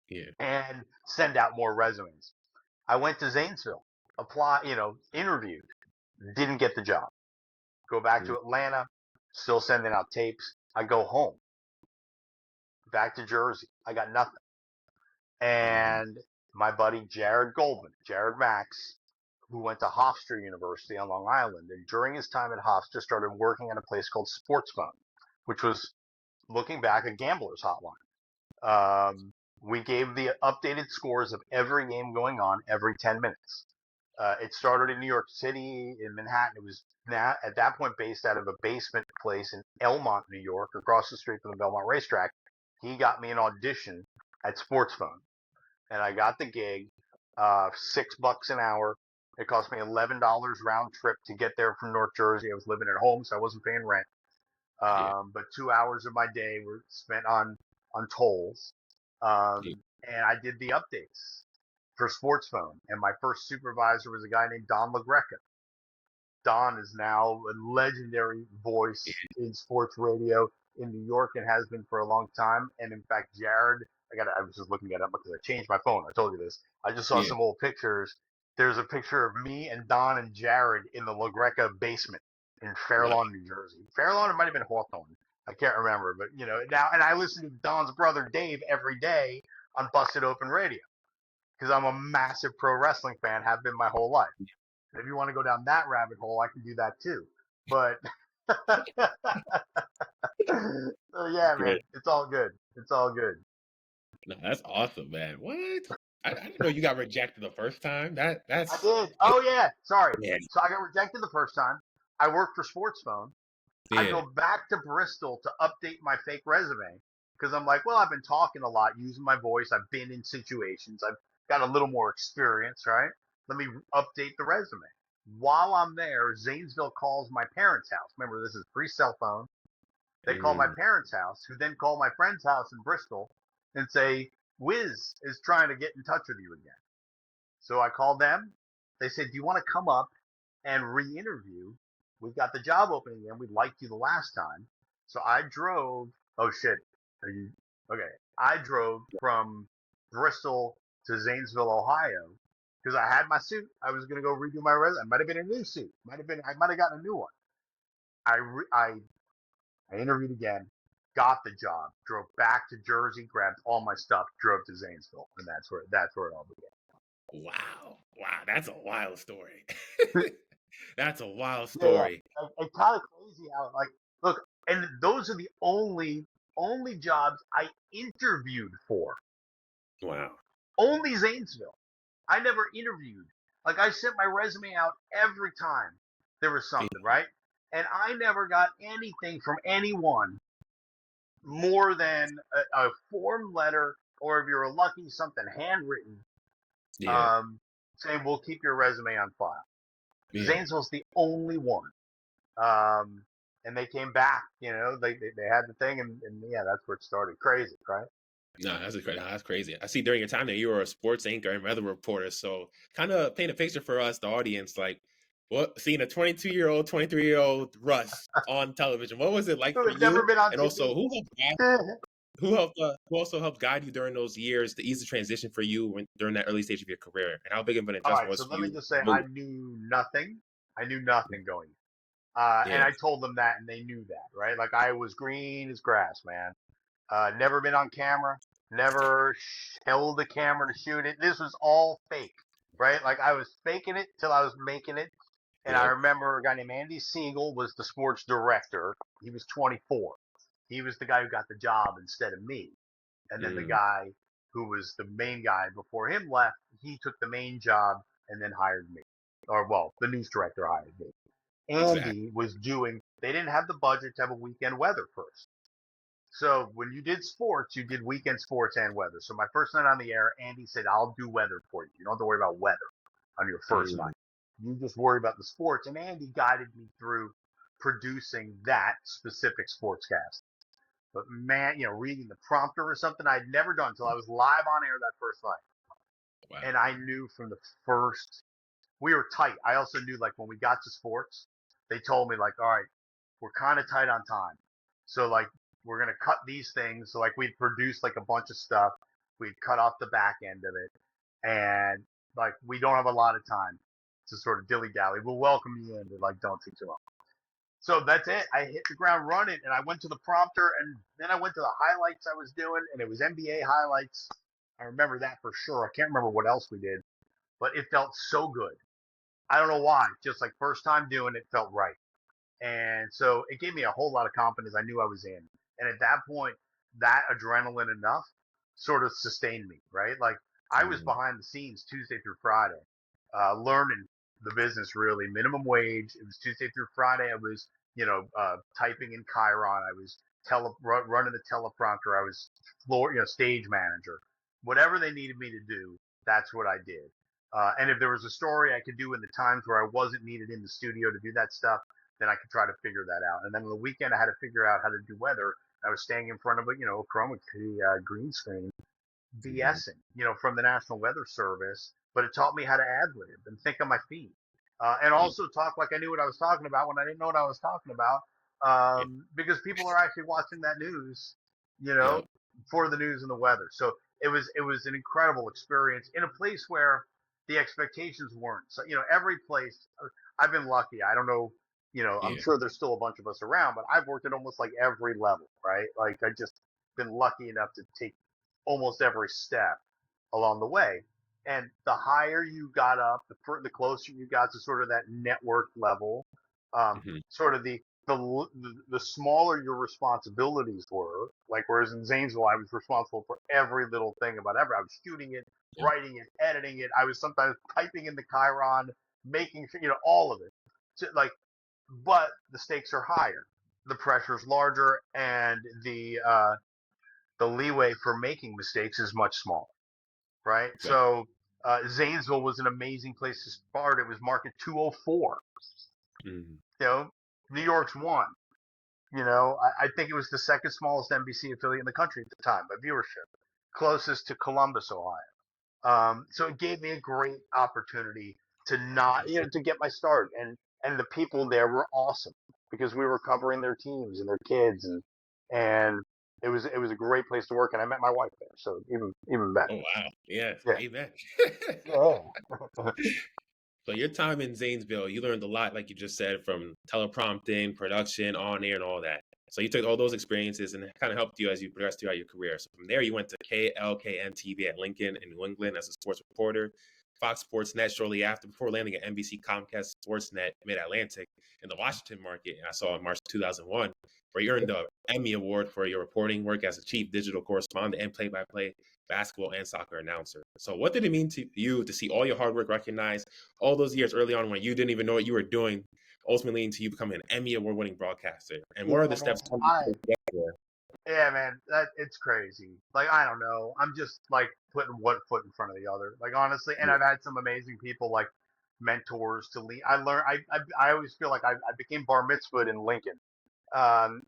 Yeah. and send out more resumes. I went to Zanesville, interviewed, didn't get the job. Go back Ooh. to Atlanta, still sending out tapes. I go home, back to Jersey. I got nothing. Mhm. And my buddy Jared Goldman, Jared Max, who went to Hofstra University on Long Island, and during his time at Hofstra started working at a place called Sports Phone, which was, looking back, a gambler's hotline. We gave the updated scores of every game going on every 10 minutes. It started in New York City, in Manhattan. It was now at that point based out of a basement place in Elmont, New York, across the street from the Belmont Racetrack. He got me an audition at Sports Phone, and I got the gig. $6 an hour. It cost me $11 round trip to get there from North Jersey. I was living at home, so I wasn't paying rent. Yeah. But 2 hours of my day were spent on tolls. Yeah. And I did the updates for Sports Phone. And my first supervisor was a guy named Don LaGreca. Don is now a legendary voice in sports radio in New York and has been for a long time. And in fact, Jared, I was just looking at it because I changed my phone. I told you this. I just saw Yeah. some old pictures. There's a picture of me and Don and Jared in the LaGreca basement in Fair Wow. Lawn, New Jersey. Fair Lawn, it might have been Hawthorne. I can't remember, but now, and I listen to Don's brother Dave every day on Busted Open Radio because I'm a massive pro wrestling fan, have been my whole life. If you want to go down that rabbit hole, I can do that too. But so yeah, man, Great. it's all good. It's all good. No, that's awesome, man. What? I didn't know you got rejected the first time. That's I did. Oh yeah, sorry. Yeah. So I got rejected the first time. I worked for Sports Phone. I Yeah. go back to Bristol to update my fake resume because I'm like, well, I've been talking a lot, using my voice. I've been in situations. I've got a little more experience, right? Let me update the resume. While I'm there, Zanesville calls my parents' house. Remember, this is pre-cell phone. They call my parents' house, who then call my friend's house in Bristol and say, Wiz is trying to get in touch with you again. So I called them. They said, do you want to come up and re-interview? We've got the job opening again. We liked you the last time. So I drove. Oh, shit. Are you okay? I drove from Bristol to Zanesville, Ohio, because I had my suit. I was going to go redo my resume. It might have been a new suit. I might have gotten a new one. I interviewed again, got the job, drove back to Jersey, grabbed all my stuff, drove to Zanesville, and that's where it all began. Wow. That's a wild story. That's a wild Yeah, story. it's kind of crazy how, like, look, and those are the only jobs I interviewed for. Wow. Only Zanesville. I never interviewed. Like, I sent my resume out every time there was something, right? And I never got anything from anyone more than a form letter, or if you're lucky, something handwritten, Yeah. saying we'll keep your resume on file. Yeah. Zanesville's the only one. And they came back, they had the thing, and yeah, that's where it started. Crazy, right? No, that's crazy. I see during your time there, you were a sports anchor and weather reporter. So kind of paint a picture for us, the audience, like seeing a 22-year-old, 23-year-old Russ on television. What was it like Who for had never you? been on And TV. also, who also helped guide you during those years to ease the transition for you during that early stage of your career? And how big of an All adjustment right, was so for let you? me just say, I knew nothing. I knew nothing going in. And I told them that, and they knew that, right? Like, I was green as grass, man. Never been on camera, never held the camera to shoot it. This was all fake, right? Like, I was faking it till I was making it. And I remember a guy named Andy Siegel was the sports director. He was 24. He was the guy who got the job instead of me. And then the guy who was the main guy before him left, he took the main job and then hired me. Or, well, the news director hired me. Andy was they didn't have the budget to have a weekend weather first. So when you did sports, you did weekend sports and weather. So my first night on the air, Andy said, I'll do weather for you. You don't have to worry about weather on your first night. You just worry about the sports. And Andy guided me through producing that specific sportscast. But man, reading the prompter or something I'd never done until I was live on air that first night. Wow. And I knew from the first, we were tight. I also knew, like, when we got to sports, they told me, like, all right, we're kind of tight on time. So, like, we're going to cut these things. So, like, we'd produce, like, a bunch of stuff. We'd cut off the back end of it. And, like, we don't have a lot of time to sort of dilly-dally. We'll welcome you in, but, like, don't take too long. So that's it. I hit the ground running, and I went to the prompter, and then I went to the highlights I was doing, and it was NBA highlights. I remember that for sure. I can't remember what else we did, but it felt so good. I don't know why. Just like first time doing it felt right. And so it gave me a whole lot of confidence. I knew I was in. And at that point, that adrenaline enough sort of sustained me, right? Like I was Mhm. behind the scenes Tuesday through Friday, learning the business really. Minimum wage. It was Tuesday through Friday. I was, typing in Chiron. I was running the teleprompter. I was stage manager. Whatever they needed me to do, that's what I did. And if there was a story I could do in the times where I wasn't needed in the studio to do that stuff, then I could try to figure that out. And then on the weekend, I had to figure out how to do weather. I was staying in front of a chroma key green screen, Mhm. BSing, from the National Weather Service, but it taught me how to ad lib and think on my feet, and Yeah. also talk like I knew what I was talking about when I didn't know what I was talking about, Yeah. because people are actually watching that news, you Yeah. know, for the news and the weather. So it was an incredible experience in a place where the expectations weren't. So every place. I've been lucky. I don't know. I'm Yeah. sure there's still a bunch of us around, but I've worked at almost like every level, right? Like I just been lucky enough to take almost every step along the way. And the higher you got up, the closer you got to sort of that network level, Mhm. sort of the smaller your responsibilities were. Like whereas in Zanesville, I was responsible for every little thing about every. I was shooting it, Yeah. writing it, editing it. I was sometimes typing in the Chiron, making sure all of it. So, like, but the stakes are higher, the pressure's larger, and the leeway for making mistakes is much smaller, right? Right. So Zanesville was an amazing place to start. It was market 204. Mhm. You know, New York's one. I think it was the second smallest NBC affiliate in the country at the time by viewership, closest to Columbus, Ohio. So it gave me a great opportunity to not, to get my start, and the people there were awesome because we were covering their teams and their kids, and it was a great place to work, and I met my wife there, so even better. Oh, wow. Yeah. Yeah, Amen. yeah, So your time in Zanesville, you learned a lot, like you just said, from teleprompting, production, on air, and all that. So you took all those experiences and it kind of helped you as you progressed throughout your career. So from there, you went to KLKN TV at Lincoln in New England as a sports reporter, Fox Sports Net shortly after, before landing at NBC Comcast Sportsnet Mid Atlantic in the Washington market. I saw in March 2001, where you earned the Emmy Award for your reporting work as a chief digital correspondent and play-by-play basketball and soccer announcer. So what did it mean to you to see all your hard work recognized all those years early on when you didn't even know what you were doing, ultimately into you becoming an Emmy Award winning broadcaster? And what are the yeah, man. steps you took to get there? Yeah, man, that it's crazy. Like I don't know, I'm just like putting one foot in front of the other. Like honestly, and Yeah. I've had some amazing people like mentors to lead. I learned. I always feel like I became bar mitzvahed in Lincoln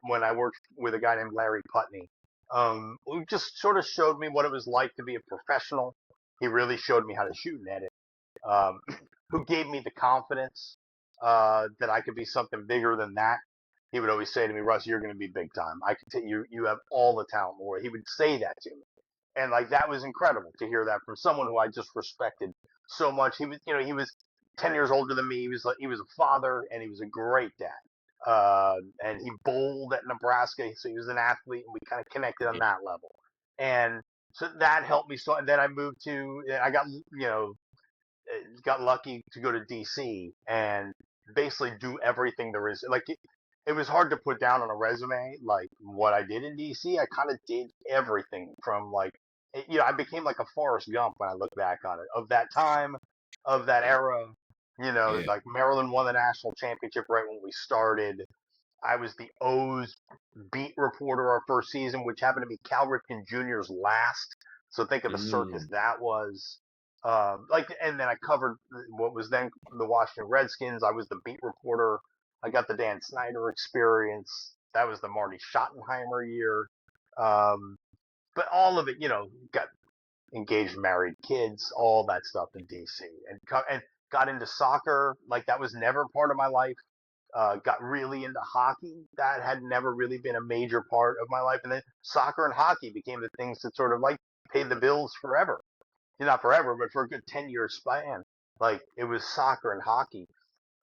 when I worked with a guy named Larry Putney, who just sort of showed me what it was like to be a professional. He really showed me how to shoot and edit. Um, who gave me the confidence that I could be something bigger than that. He would always say to me, "Russ, you're going to be big time. I can tell you, you have all the talent in the world." He would say that to me, and like that was incredible to hear that from someone who I just respected so much. He was 10 years older than me. He was a father, and he was a great dad. And he bowled at Nebraska, so he was an athlete, and we kind of connected on Yeah. that level. And so that helped me. So and then I got lucky to go to DC and basically do everything there is. Like it was hard to put down on a resume, like what I did in DC. I kind of did everything from like, I became like a Forrest Gump when I look back on it of that time, of that Yeah. era. Yeah. Like Maryland won the national championship right when we started. I was the O's beat reporter our first season, which happened to be Cal Ripken Jr.'s last. So think of the circus Mm. that was. And then I covered what was then the Washington Redskins. I was the beat reporter. I got the Dan Snyder experience. That was the Marty Schottenheimer year. Um, but all of it, got engaged, married, kids, all that stuff in DC, and got into soccer. Like that was never part of my life. Got really into hockey. That had never really been a major part of my life. And then soccer and hockey became the things that sort of like paid the bills forever. Not forever, but for a good 10-year span. Like it was soccer and hockey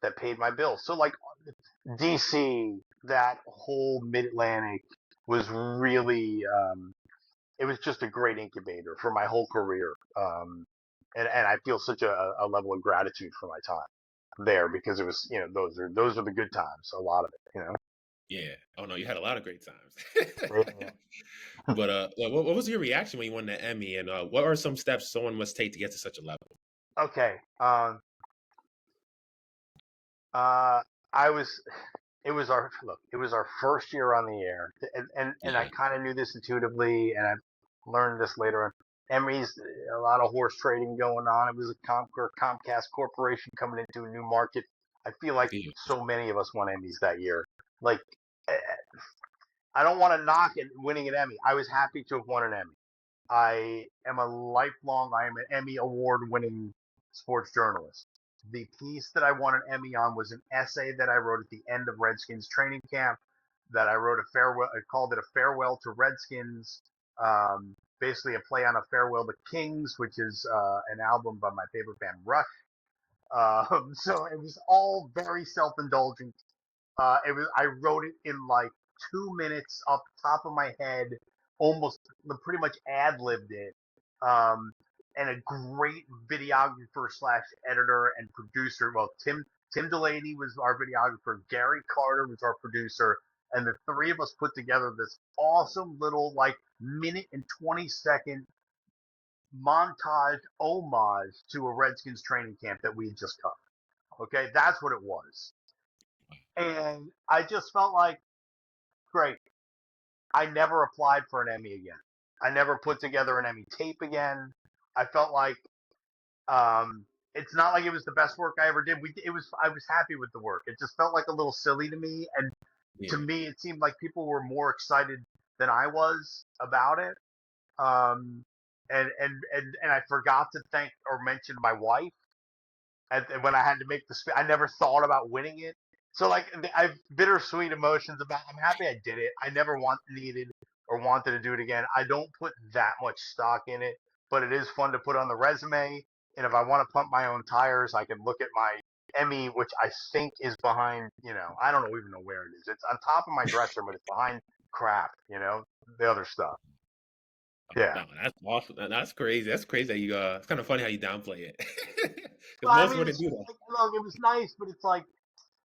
that paid my bills. So like DC, that whole Mid Atlantic was really it was just a great incubator for my whole career. And I feel such a level of gratitude for my time there because it was, those are the good times. A lot of it. Yeah. Oh no, you had a lot of great times. Yeah. But what was your reaction when you won the Emmy, and what are some steps someone must take to get to such a level? Okay. Uh, I was. It was our first year on the air, and I Yeah. kind of knew this intuitively, and I learned this later on. Emmys, a lot of horse trading going on. It was a Comcast Corporation coming into a new market. I feel like Yeah. so many of us won Emmys that year. Like, eh, I don't want to knock it winning an Emmy. I was happy to have won an Emmy. I am I am an Emmy Award winning sports journalist. The piece that I won an Emmy on was an essay that I wrote at the end of Redskins training camp that I wrote I called it a farewell to Redskins. Basically a play on a farewell to Kings, which is an album by my favorite band, Rush. So it was all very self-indulgent. I wrote it in like 2 minutes off the top of my head, almost pretty much ad libbed it. Um, and a great videographer slash editor and producer. Well, Tim Delaney was our videographer. Gary Carter was our producer. And the three of us put together this awesome little like minute and 20-second montage homage to a Redskins training camp that we had just covered. Okay, that's what it was. And I just felt like, great. I never applied for an Emmy again. I never put together an Emmy tape again. I felt like it's not like it was the best work I ever did. I was happy with the work. It just felt like a little silly to me, and to Yeah. me, it seemed like people were more excited than I was about it. Um, and I forgot to thank or mention my wife when I had to make the speech. I never thought about winning it. So like I've bittersweet emotions about. I'm happy I did it. I never needed or wanted to do it again. I don't put that much stock in it, but it is fun to put on the resume. And if I want to pump my own tires, I can look at my Emmy, which I think is behind. I don't even know where it is. It's on top of my dresser, but it's behind crap. The other stuff. Yeah. No, that's awesome. That's crazy. That's crazy that you. It's kind of funny how you downplay it, because Well, I most mean, wouldn't it's do just that. like, look, it was nice, but it's like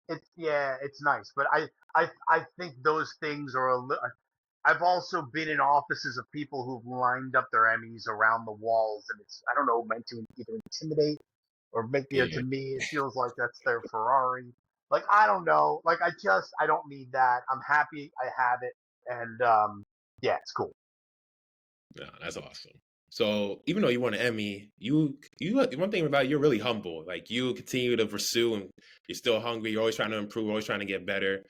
it's nice, but I think those things are I've also been in offices of people who've lined up their Emmys around the walls, and it's I don't know meant to either intimidate or make to Yeah. me it feels like that's their Ferrari. Like I don't know, like I don't need that. I'm happy I have it, and yeah, it's cool. No, that's awesome. So even though you won an Emmy, you one thing about it, you're really humble. Like you continue to pursue, and you're still hungry. You're always trying to improve, always trying to get better.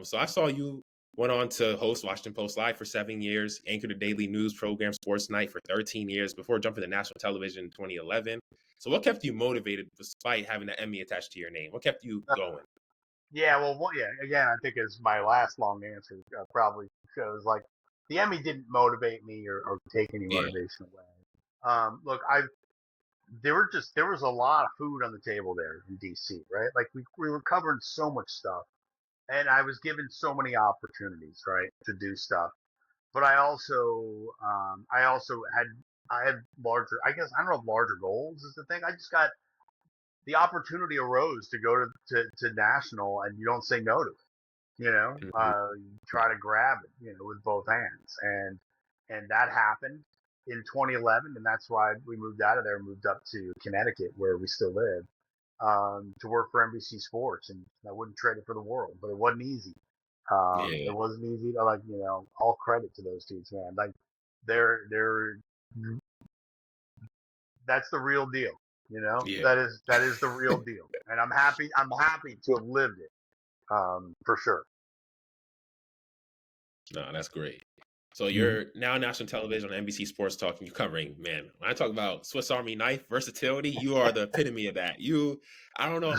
So I saw you went on to host Washington Post Live for 7 years, anchored a daily news program, Sports Night, for 13 years before jumping to national television in 2011. So what kept you motivated despite having an Emmy attached to your name? What kept you going? Yeah, well, yeah. Again, I think as my last long answer probably shows, like the Emmy didn't motivate me or take any Yeah, motivation away. Look, there was a lot of food on the table there in DC, right? Like we were covering so much stuff, and I was given so many opportunities, right, to do stuff. But I also had larger. I guess I don't know if larger goals is the thing. I just got the opportunity arose to go to national, and you don't say no to it. mhm, You try to grab it, with both hands, and that happened in 2011, and that's why we moved out of there and moved up to Connecticut, where we still live, to work for NBC Sports, and I wouldn't trade it for the world, but it wasn't easy. yeah, It wasn't easy. Like all credit to those dudes, man. Like they're that's the real deal. yeah. That is the real deal, and I'm happy. I'm happy to have lived it, for sure. No, that's great. So Mhm. you're now on national television on NBC Sports Talk, and you're covering, man, when I talk about Swiss Army knife versatility, you are the epitome of that. I don't know,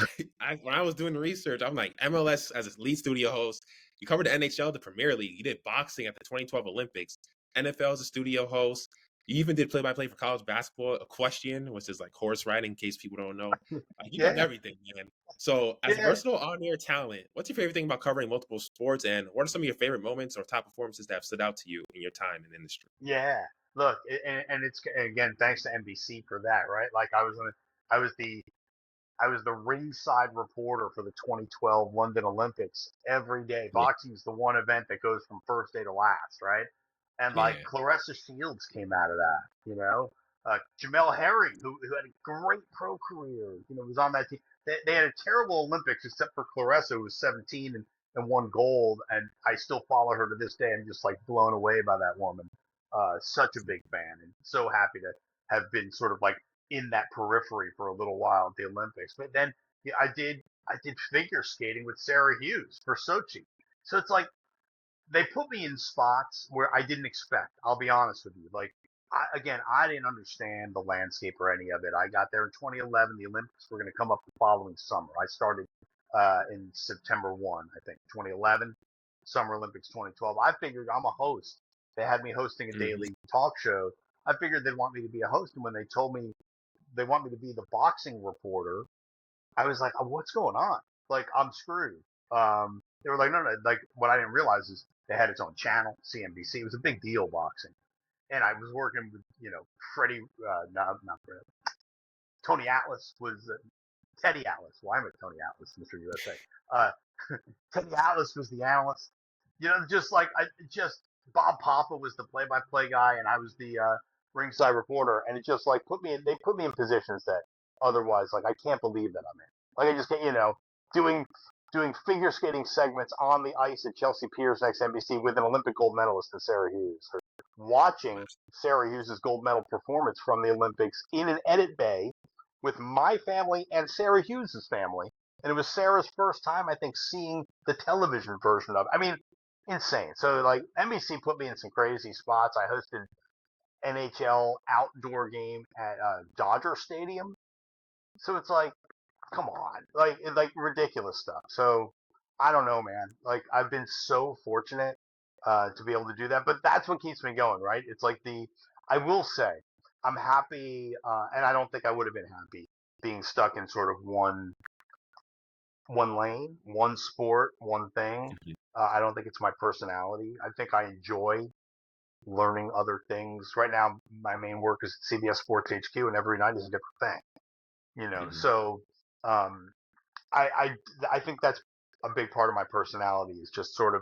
when I was doing the research, I'm like, MLS as a lead studio host, you covered the NHL, the Premier League, you did boxing at the 2012 Olympics, NFL as a studio host, you even did play-by-play for college basketball, equestrian, which is like horse riding, in case people don't know. Like, you done Yeah, everything, man. So, as a yeah. versatile on-air talent, what's your favorite thing about covering multiple sports, and what are some of your favorite moments or top performances that have stood out to you in your time in the industry? Yeah. look, and it's again thanks to NBC for that, right? Like I was the I was the ringside reporter for the 2012 London Olympics every day. Yeah, Boxing is the one event that goes from first day to last, right? And like yeah, Clarissa Shields came out of that, you know. Jamel Herring, who had a great pro career, was on that team. They had a terrible Olympics except for Clarissa, who was 17 and won gold. And I still follow her to this day. I'm just like blown away by that woman. Such a big fan and so happy to have been sort of like in that periphery for a little while at the Olympics. But then yeah, I did figure skating with Sarah Hughes for Sochi. So it's like they put me in spots where I didn't expect. I'll be honest with you. Like I didn't understand the landscape or any of it. I got there in 2011. The Olympics were going to come up the following summer. I started in September 1, I think, 2011. Summer Olympics 2012. I figured I'm a host. They had me hosting a hmm daily talk show. I figured they'd want me to be a host, and when they told me they want me to be the boxing reporter, I was like, oh, what's going on? Like, I'm screwed. They were like, no, no. Like, what I didn't realize is they had its own channel, CNBC. It was a big deal, boxing. And I was working with, Freddie, not Freddie. Tony Atlas was Teddy Atlas. Why am I Tony Atlas, Mr. USA? Uh, Teddy Atlas was the analyst. Just like just Bob Papa was the play-by-play guy, and I was the ringside reporter. And it just like they put me in positions that otherwise, like I can't believe that I'm in. Like I just can't, doing doing figure skating segments on the ice at Chelsea Piers next NBC with an Olympic gold medalist in Sarah Hughes. Or watching Sarah Hughes' gold medal performance from the Olympics in an edit bay with my family and Sarah Hughes' family. And it was Sarah's first time, I think, seeing the television version of it. I mean, insane. So, like, NBC put me in some crazy spots. I hosted NHL outdoor game at Dodger Stadium. So it's like, come on, like ridiculous stuff. So I don't know, man. Like I've been so fortunate to be able to do that, but that's what keeps me going, right? It's like I will say, I'm happy, and I don't think I would have been happy being stuck in sort of one lane, one sport, one thing. hmm I don't think it's my personality. I think I enjoy learning other things. Right now, my main work is at CBS Sports HQ, and every night is a different thing. hmm So um, I think that's a big part of my personality is just sort of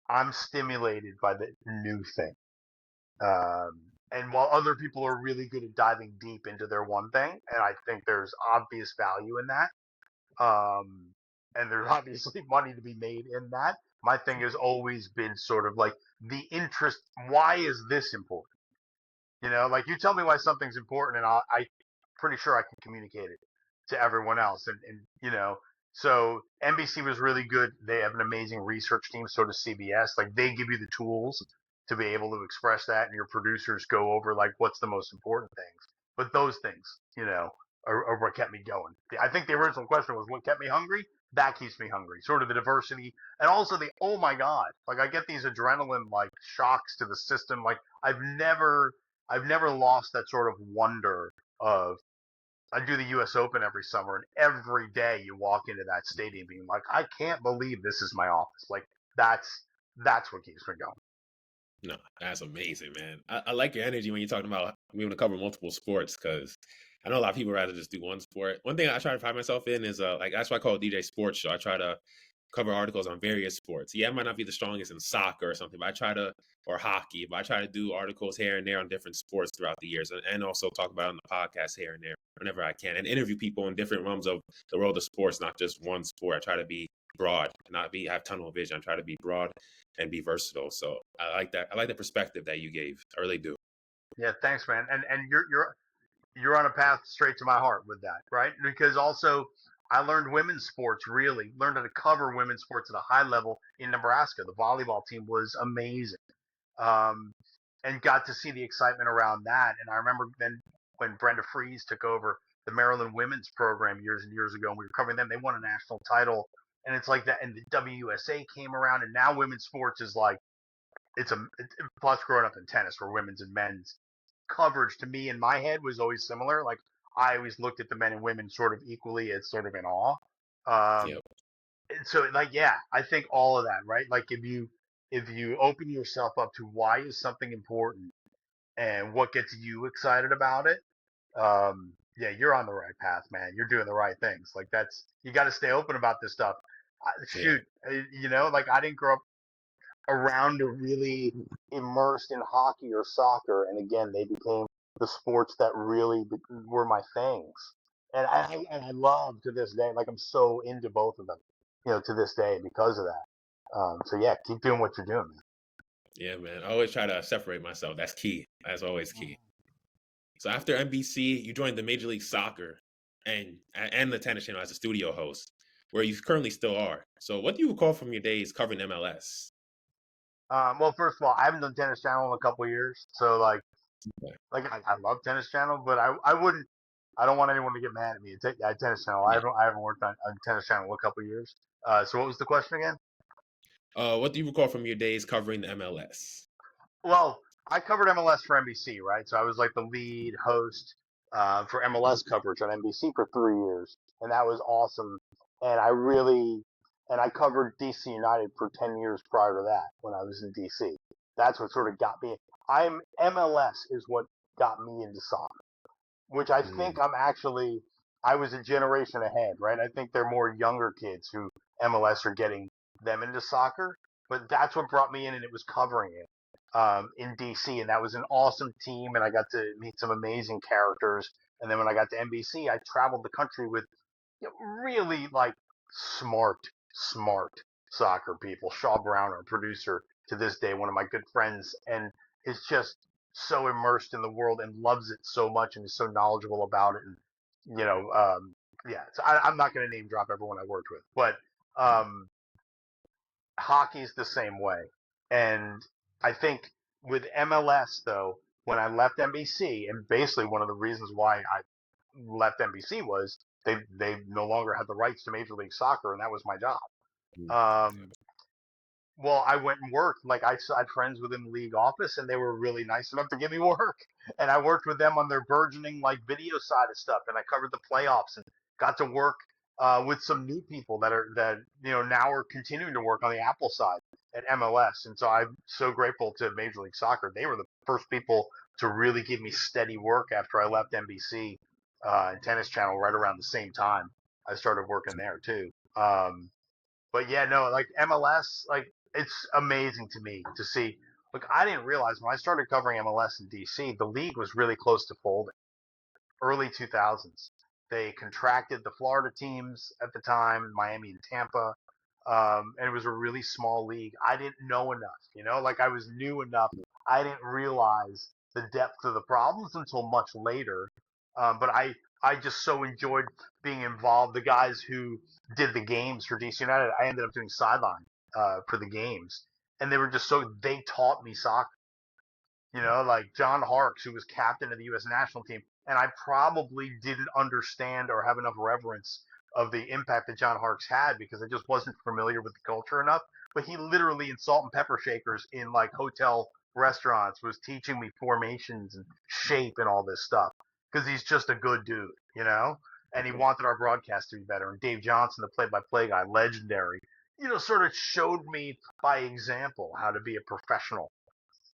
I'm stimulated by the new thing. And while other people are really good at diving deep into their one thing, and I think there's obvious value in that, and there's obviously money to be made in that. My thing has always been sort of like the interest. Why is this important? Like you tell me why something's important, and I pretty sure I can communicate it to everyone else. And so NBC was really good. They have an amazing research team. So does CBS. Like they give you the tools to be able to express that, and your producers go over like what's the most important things. But those things, are what kept me going. I think the original question was what kept me hungry. That keeps me hungry. Sort of the diversity, and also the oh my god, like I get these adrenaline like shocks to the system. Like I've never lost that sort of wonder of I do the U.S. Open every summer, and every day you walk into that stadium being like, I can't believe this is my office. Like that's what keeps me going. No, that's amazing, man. I like your energy when you're talking about being able to cover multiple sports because I know a lot of people rather just do one sport. One thing I try to find myself in is like that's why I call it DJ Sports Show. I try to cover articles on various sports. Yeah, I might not be the strongest in soccer or something, but I try to or hockey, but I try to do articles here and there on different sports throughout the years and also talk about it on the podcast here and there whenever I can and interview people in different realms of the world of sports, not just one sport. I try to be broad, not be have tunnel vision. I try to be broad and be versatile. So I like that. I like the perspective that you gave. I really do. Yeah, thanks, man. And you're on a path straight to my heart with that, right? Because also I learned women's sports really learned how to cover women's sports at a high level in Nebraska. The volleyball team was amazing. Um, and got to see the excitement around that. And I remember then when Brenda Fries took over the Maryland women's program years and years ago, and we were covering them, they won a national title. And it's like that, and the WUSA came around, and now women's sports is like plus growing up in tennis, where women's and men's coverage to me in my head was always similar. Like I always looked at the men and women sort of equally as sort of in awe. Um, Yep. and so like yeah, I think all of that, right? Like if you open yourself up to why is something important, and what gets you excited about it, yeah, you're on the right path, man. You're doing the right things. Like you got to stay open about this stuff. Yeah. Shoot, like I didn't grow up around or really immersed in hockey or soccer, and again, they became the sports that really were my things. And I love to this day, like I'm so into both of them, to this day because of that. So yeah, keep doing what you're doing, man. Yeah, man. I always try to separate myself. That's key. That's always key. So after NBC, you joined the Major League Soccer and the tennis channel as a studio host, where you currently still are. So what do you recall from your days covering MLS? Well, first of all, I haven't done Tennis Channel in a couple of years, so Okay. I love Tennis Channel, but I wouldn't. I don't want anyone to get mad at me at Tennis Channel. Yeah. I haven't worked on Tennis Channel in a couple of years. So what was the question again? What do you recall from your days covering the MLS? Well, I covered MLS for NBC, right? So I was like the lead host for MLS coverage on NBC for 3 years, and that was awesome. And I covered DC United for 10 years prior to that when I was in DC. That's what sort of got me. MLS is what got me into soccer, which I think Mm, I was a generation ahead, right? I think they're more younger kids who MLS are getting them into soccer, but that's what brought me in, and it was covering it in DC, and that was an awesome team, and I got to meet some amazing characters. And then when I got to NBC, I traveled the country with really like smart, smart soccer people. Shaw Brown, our producer, to this day, one of my good friends, and is just so immersed in the world and loves it so much and is so knowledgeable about it. And yeah, so I'm not going to name drop everyone I worked with, but um, hockey's the same way. And I think with MLS though, when I left NBC, and basically one of the reasons why I left NBC was they no longer had the rights to Major League Soccer, and that was my job. mm, Um, well, I went and worked. Like I had friends within the league office, and they were really nice enough to give me work. And I worked with them on their burgeoning like video side of stuff, and I covered the playoffs and got to work with some new people that now are continuing to work on the Apple side at MLS. And so I'm so grateful to Major League Soccer. They were the first people to really give me steady work after I left NBC and Tennis Channel right around the same time. I started working there too. But yeah, no, like MLS, like it's amazing to me to see. Look, I didn't realize when I started covering MLS in DC, the league was really close to folding. Early 2000s, they contracted the Florida teams at the time, Miami and Tampa, and it was a really small league. I didn't know enough, like I was new enough. I didn't realize the depth of the problems until much later. But I just so enjoyed being involved. The guys who did the games for DC United, I ended up doing sideline for the games, and they taught me soccer. Like John Harkes, who was captain of the U.S. national team, and I probably didn't understand or have enough reverence of the impact that John Harkes had because I just wasn't familiar with the culture enough. But he literally in salt and pepper shakers in like hotel restaurants was teaching me formations and shape and all this stuff because he's just a good dude. And he wanted our broadcast to be better. And Dave Johnson, the play-by-play guy, legendary, sort of showed me by example how to be a professional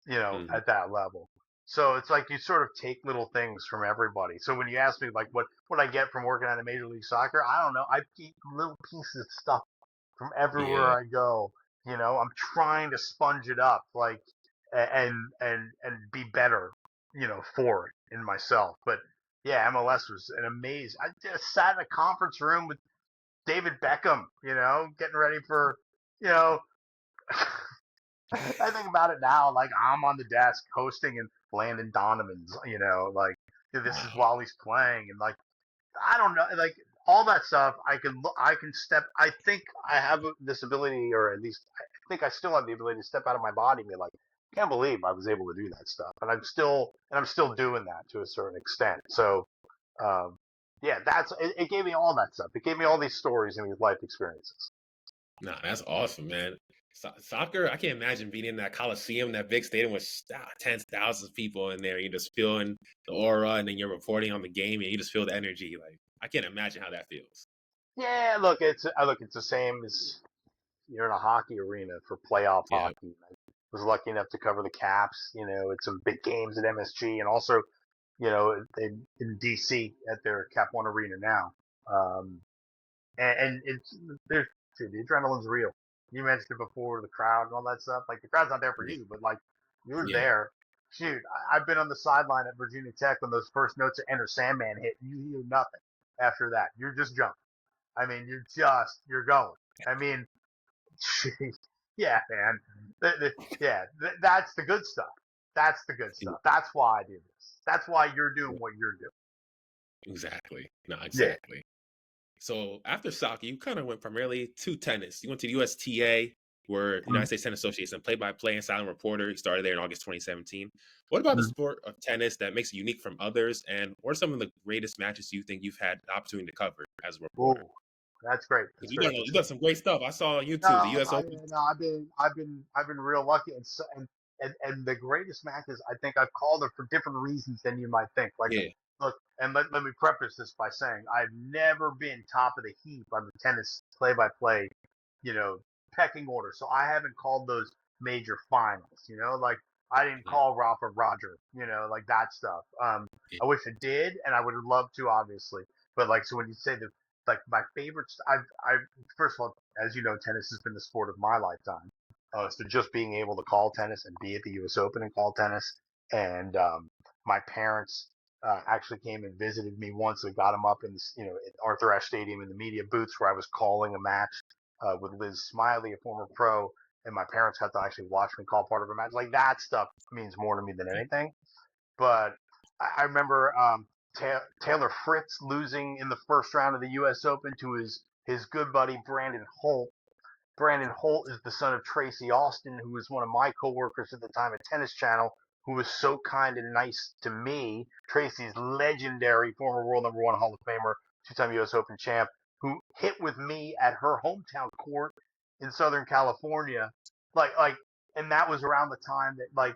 mm. at that level. So it's like you sort of take little things from everybody. So when you ask me like what I get from working on a Major League Soccer, I don't know. I get little pieces of stuff from everywhere Yeah. I go. I'm trying to sponge it up, like and be better, for it in myself. But yeah, MLS was an amazing. I just sat in a conference room with David Beckham, getting ready for, you know, I think about it now, like I'm on the desk hosting and Landon Donovan's, like this is Wow. while he's playing, and like I don't know, like all that stuff. I can step. I think I have this ability, or at least I think I still have the ability to step out of my body and be like, can't believe I was able to do that stuff, and I'm still doing that to a certain extent. So, um, yeah, it gave me all that stuff. It gave me all these stories and these life experiences. Nah, that's awesome, man. Soccer, I can't imagine being in that Coliseum, that big stadium with tens, thousands of people in there. You're just feeling the aura, and then you're reporting on the game, and you just feel the energy. Like I can't imagine how that feels. Yeah, look, it's the same as you're in a hockey arena for playoff Yeah, hockey. Was lucky enough to cover the Caps, at some big games at MSG, and also, in DC at their Cap One Arena now. Um, and it's there's dude, the adrenaline's real. You mentioned it before, the crowd and all that stuff. Like the crowd's not there for Yeah. you, but like you're Yeah. there. Shoot, I've been on the sideline at Virginia Tech when those first notes of Enter Sandman hit. You hear nothing after that. You're just jumping. I mean, you're going. I mean, yeah, man. That's the good stuff. That's the good stuff. That's why I do this. That's why you're doing what you're doing. Exactly. No, Yeah. exactly. So after soccer, you kind of went primarily to tennis. You went to the USTA, where United States Tennis Association, play-by-play and silent reporter. You started there in August 2017. What about the Mhm. sport of tennis that makes it unique from others? And what are some of the greatest matches you think you've had the opportunity to cover as a reporter? Ooh, that's great. That's Because great. you done some great stuff. I saw on No, YouTube the U.S. Open. I've been real lucky, and the greatest matches I think I've called them for different reasons than you might think. Like, Yeah, look, and let me preface this by saying I've never been top of the heap on the tennis play-by-play, you know, pecking order. So I haven't called those major finals. Like I didn't yeah, call Rafa Roger, like that stuff. yeah, I wish I did, and I would have loved to, obviously. But like, so when you say the like my favorites, I've first of all, as you know, tennis has been the sport of my lifetime. So just being able to call tennis and be at the U.S. Open and call tennis, and my parents actually came and visited me once. We got them up in at Arthur Ashe Stadium in the media booths where I was calling a match with Liz Smiley, a former pro, and my parents got to actually watch me call part of a match. Like that stuff means more to me than anything. But I remember Taylor Fritz losing in the first round of the U.S. Open to his good buddy Brandon Holt. Brandon Holt is the son of Tracy Austin, who was one of my coworkers at the time at Tennis Channel, who was so kind and nice to me. Tracy's legendary former world number one Hall of Famer, two-time U.S. Open champ, who hit with me at her hometown court in Southern California. Like, and that was around the time that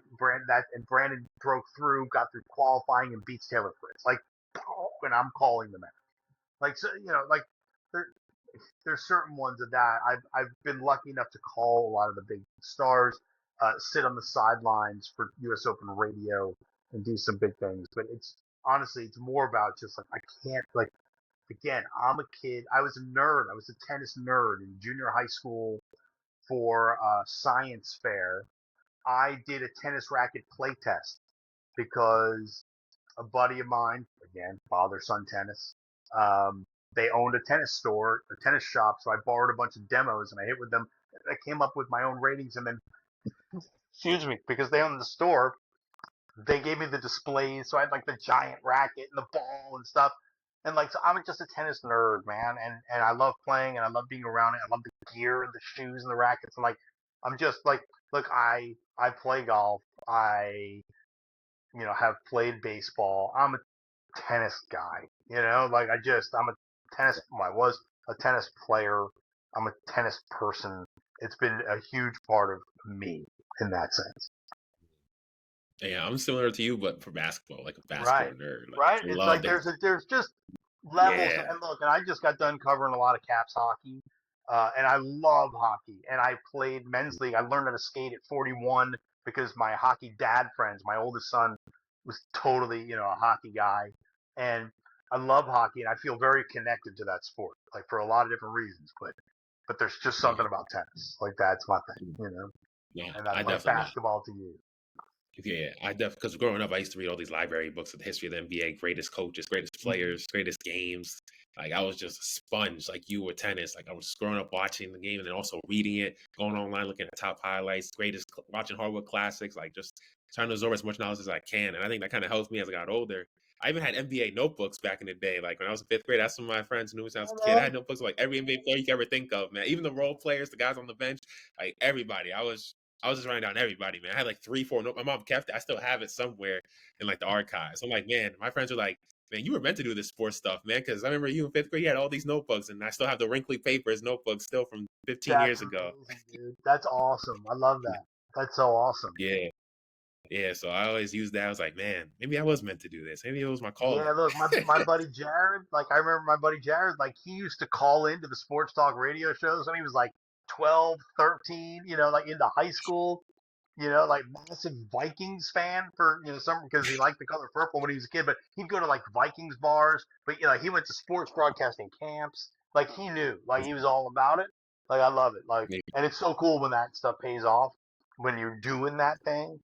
Brandon broke through, got through qualifying, and beats Taylor Fritz. Like, and I'm calling the match. Like, so like there, there's certain ones of that. I've been lucky enough to call a lot of the big stars, sit on the sidelines for U.S. Open radio and do some big things. But it's honestly, it's more about just like I can't like. Again, I'm a kid. I was a nerd. I was a tennis nerd in junior high school for science fair. I did a tennis racket play test because a buddy of mine, again, father-son tennis, they owned a tennis store, a tennis shop, so I borrowed a bunch of demos and I hit with them. I came up with my own ratings, and then, excuse me, because they owned the store, they gave me the displays, so I had like the giant racket and the ball and stuff. And like, so I'm just a tennis nerd, man, and I love playing and I love being around it. I love the gear and the shoes and the rackets. And like, I'm just like, look, I play golf. I have played baseball. I'm a tennis guy. Like I'm a I was a tennis player. I'm a tennis person. It's been a huge part of me in that sense. yeah. I'm similar to you, but for basketball, like a basketball Right. nerd. Like Right. I It's love like that. there's just levels. Yeah, And look, and I just got done covering a lot of Caps hockey. And I love hockey. And I played men's league. I learned how to skate at 41 because my hockey dad friends, my oldest son was totally, a hockey guy. And I love hockey and I feel very connected to that sport, like for a lot of different reasons. But there's just yeah, something about tennis. Like that's my thing. yeah. And I that's like definitely know. basketball to you. Yeah, I definitely because growing up, I used to read all these library books of the history of the NBA, greatest coaches, greatest Mhm. players, greatest games. Like I was just a sponge, like you with tennis. Like I was growing up watching the game and then also reading it, going online, looking at top highlights, watching hardwood classics, like just trying to absorb as much knowledge as I can. And I think that kind of helped me as I got older. I even had NBA notebooks back in the day. Like when I was in fifth grade, I asked some of my friends who knew me since I was a kid. I had notebooks of like every NBA player you could ever think of, man. Even the role players, the guys on the bench, like everybody. I was just writing down everybody, man. I had like 3, 4 notes. My mom kept it. I still have it somewhere in like the archives. I'm like, man, my friends were like, man, you were meant to do this sports stuff, man. Because I remember you in fifth grade, you had all these notebooks, and I still have the wrinkly papers notebooks still from 15 That's years ago. amazing, dude. That's awesome. I love that. That's so awesome. Yeah, yeah. So I always used that. I was like, man, maybe I was meant to do this. Maybe it was my Yeah, calling. look, my buddy Jared, like I remember my buddy Jared, like he used to call into the sports talk radio shows when he was like 12, 13, like into high school. like massive Vikings fan for some because he liked the color purple when he was a kid. But he'd go to like Vikings bars. But he went to sports broadcasting camps. Like he knew, like he was all about it. Like I love it. Like, Yeah. and it's so cool when that stuff pays off when you're doing that thing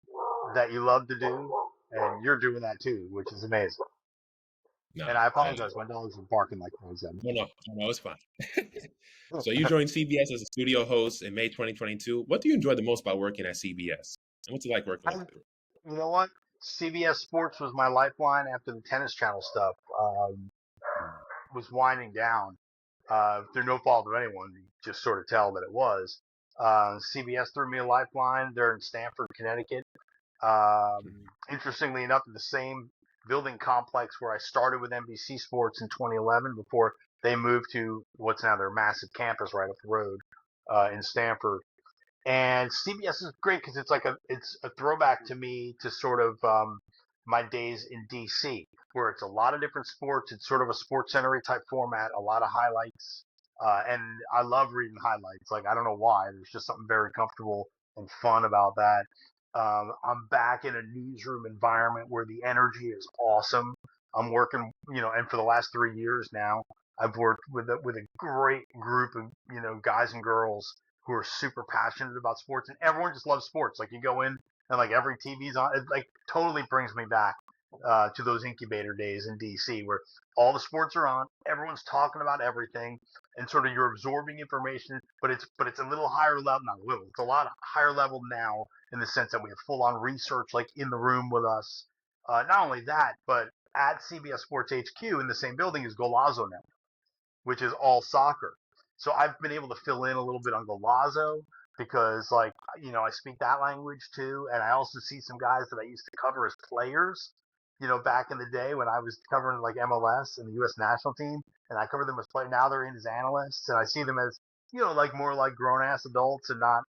that you love to do, and you're doing that too, which is amazing. No, And I I, apologize, my dogs are barking like crazy. no, it's fine. So you joined CBS as a studio host in May 2022. What do you enjoy the most about working at CBS? And what's it like working I, with you? you know what? CBS Sports was my lifeline after the Tennis Channel stuff was winding down. Through no fault of anyone, you just sort of tell that it was. CBS threw me a lifeline. They're in Stamford, Connecticut. Interestingly enough, in the same building complex where I started with NBC Sports in 2011 before they moved to what's now their massive campus right up the road in Stamford. And CBS is great because it's a throwback to me to sort of my days in DC, where it's a lot of different sports. It's sort of a sports centery type format, a lot of highlights, and I love reading highlights. Like I don't know why, there's just something very comfortable and fun about that. I'm back in a newsroom environment where the energy is awesome. I'm working, and for the last 3 years now, I've worked with a great group of guys and girls who are super passionate about sports, and everyone just loves sports. Like you go in and like every TV's on. It like totally brings me back to those incubator days in DC where all the sports are on, everyone's talking about everything, and sort of you're absorbing information, but it's a little higher level, not a little, it's a lot higher level now in the sense that we have full on research like in the room with us. Not only that, but at CBS Sports HQ in the same building is Golazo now, which is all soccer. So I've been able to fill in a little bit on Golazo because, like, I speak that language too. And I also see some guys that I used to cover as players, back in the day when I was covering like MLS and the U.S. national team. And I covered them as players. Now they're in as analysts. And I see them as, like more like grown ass adults and not,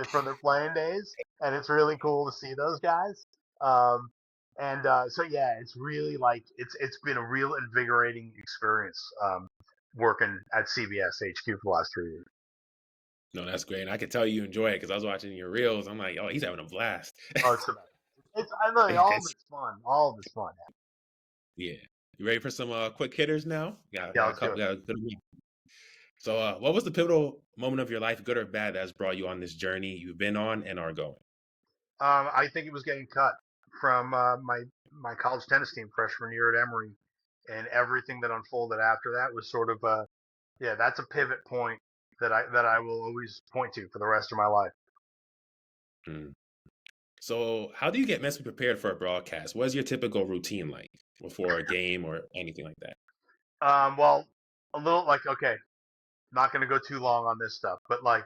from their playing days. And it's really cool to see those guys. Um, so yeah, it's really like it's been a real invigorating experience. Working at CBS HQ for the last 3 years. No, that's great. And I can tell you enjoy it because I was watching your reels. I'm like, oh, he's having a blast. Oh, it's the best. I know all of It's- it's fun. All of it's fun. yeah. You ready for some quick hitters now? Yeah, Got a let's do couple. it. Got a good one. So, what was the pivotal moment of your life, good or bad, that has brought you on this journey you've been on and are going? I think it was getting cut from my college tennis team freshman year at Emory, and everything that unfolded after that was sort of yeah, that's a pivot point that I will always point to for the rest of my life. Mm. So, how do you get mentally prepared for a broadcast? What is your typical routine like before a game or anything like that? Well, a little like okay, not going to go too long on this stuff, but like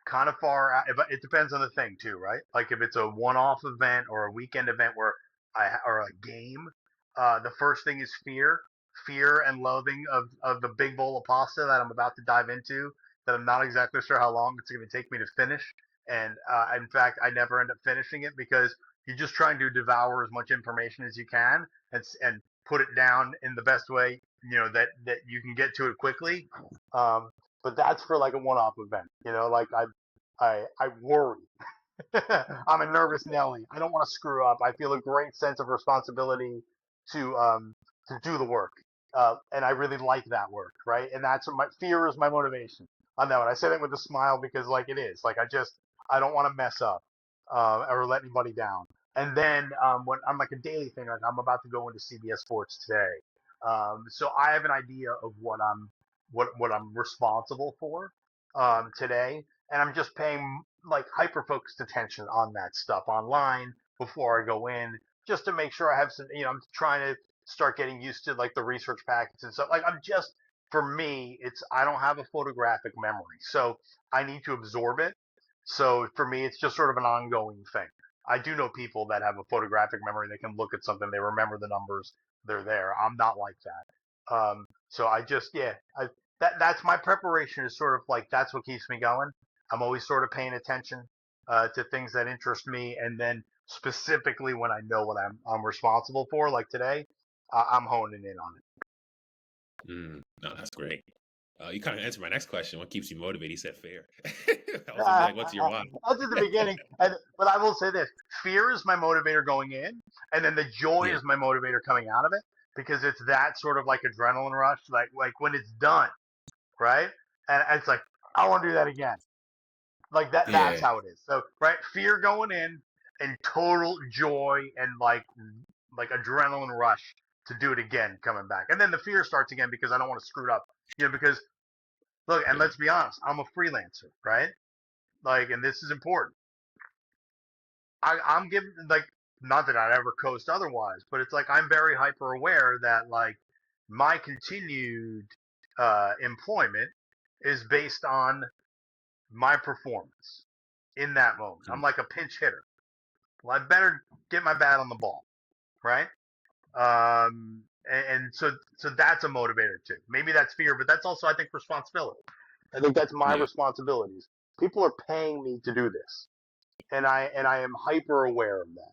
kind of far out. But it depends on the thing too, right? Like if it's a one-off event or a weekend event where or a game, the first thing is fear and loathing of the big bowl of pasta that I'm about to dive into. That I'm not exactly sure how long it's going to take me to finish, and in fact, I never end up finishing it because you're just trying to devour as much information as you can and put it down in the best way that you can get to it quickly. Um, but that's for like a one-off event. Like I worry. I'm a nervous Nelly. I don't want to screw up. I feel a great sense of responsibility to um to do the work, and I really like that work, right? And that's what my fear is my motivation on that one. I say that with a smile because like it is. Like I don't want to mess up or let anybody down. And then when I'm like a daily thing, like I'm about to go into CBS Sports today, so I have an idea of what I'm responsible for today, and I'm just paying like hyper focused attention on that stuff online before I go in, just to make sure I have some. I'm trying to start getting used to like the research packets and stuff. Like I'm just for me, it's I don't have a photographic memory, so I need to absorb it. So for me, it's just sort of an ongoing thing. I do know people that have a photographic memory. They can look at something, they remember the numbers, they're there. I'm not like that. So I just, yeah, that's my preparation is sort of like that's what keeps me going. I'm always sort of paying attention to things that interest me, and then specifically when I know what I'm responsible for, like today, I'm honing in on it. No, that's great. You kind of answered my next question. What keeps you motivated? He said fear. I was gonna be like, what's your why? That's at the beginning. But I will say this: fear is my motivator going in, and then the joy Yeah, is my motivator coming out of it because it's that sort of like adrenaline rush, like when it's done, right? And it's like I want to do that again. Like that. That's yeah, how it is. So right, fear going in, and total joy and like adrenaline rush to do it again coming back, and then the fear starts again because I don't want to screw it up. Because look, and yeah. let's be honest, I'm a freelancer, right? Like, and this is important. I'm giving like not that I'd ever coast otherwise, but it's like I'm very hyper aware that like my continued employment is based on my performance in that moment. I'm Mm, like a pinch hitter. Well, I better get my bat on the ball, right? And so that's a motivator too. Maybe that's fear, but that's also I think responsibility. I think that's my yeah, responsibilities. People are paying me to do this, and I am hyper aware of that.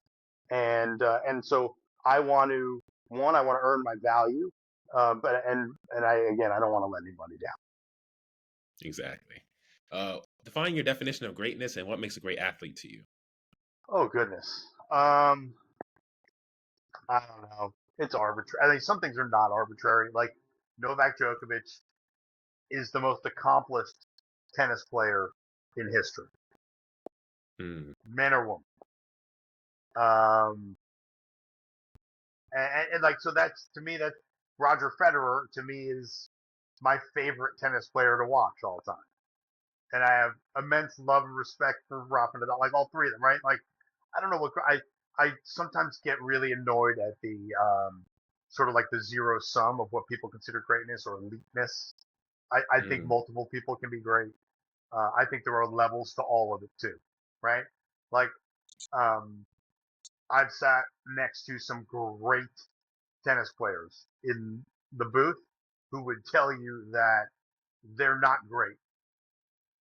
And so I want to I want to earn my value, but and I don't want to let anybody down. exactly. Define your definition of greatness and what makes a great athlete to you. Oh goodness. I don't know. It's arbitrary. I think some things are not arbitrary. Like Novak Djokovic is the most accomplished tennis player in history, Mm, men or women. Um, and like so that's to me that Roger Federer to me is my favorite tennis player to watch all the time, and I have immense love and respect for Rafa Nadal, like all three of them, right? Like I don't know what I sometimes get really annoyed at the sort of like the zero sum of what people consider greatness or eliteness. I think mm, multiple people can be great. I think there are levels to all of it too, right? Like um, I've sat next to some great tennis players in the booth who would tell you that they're not great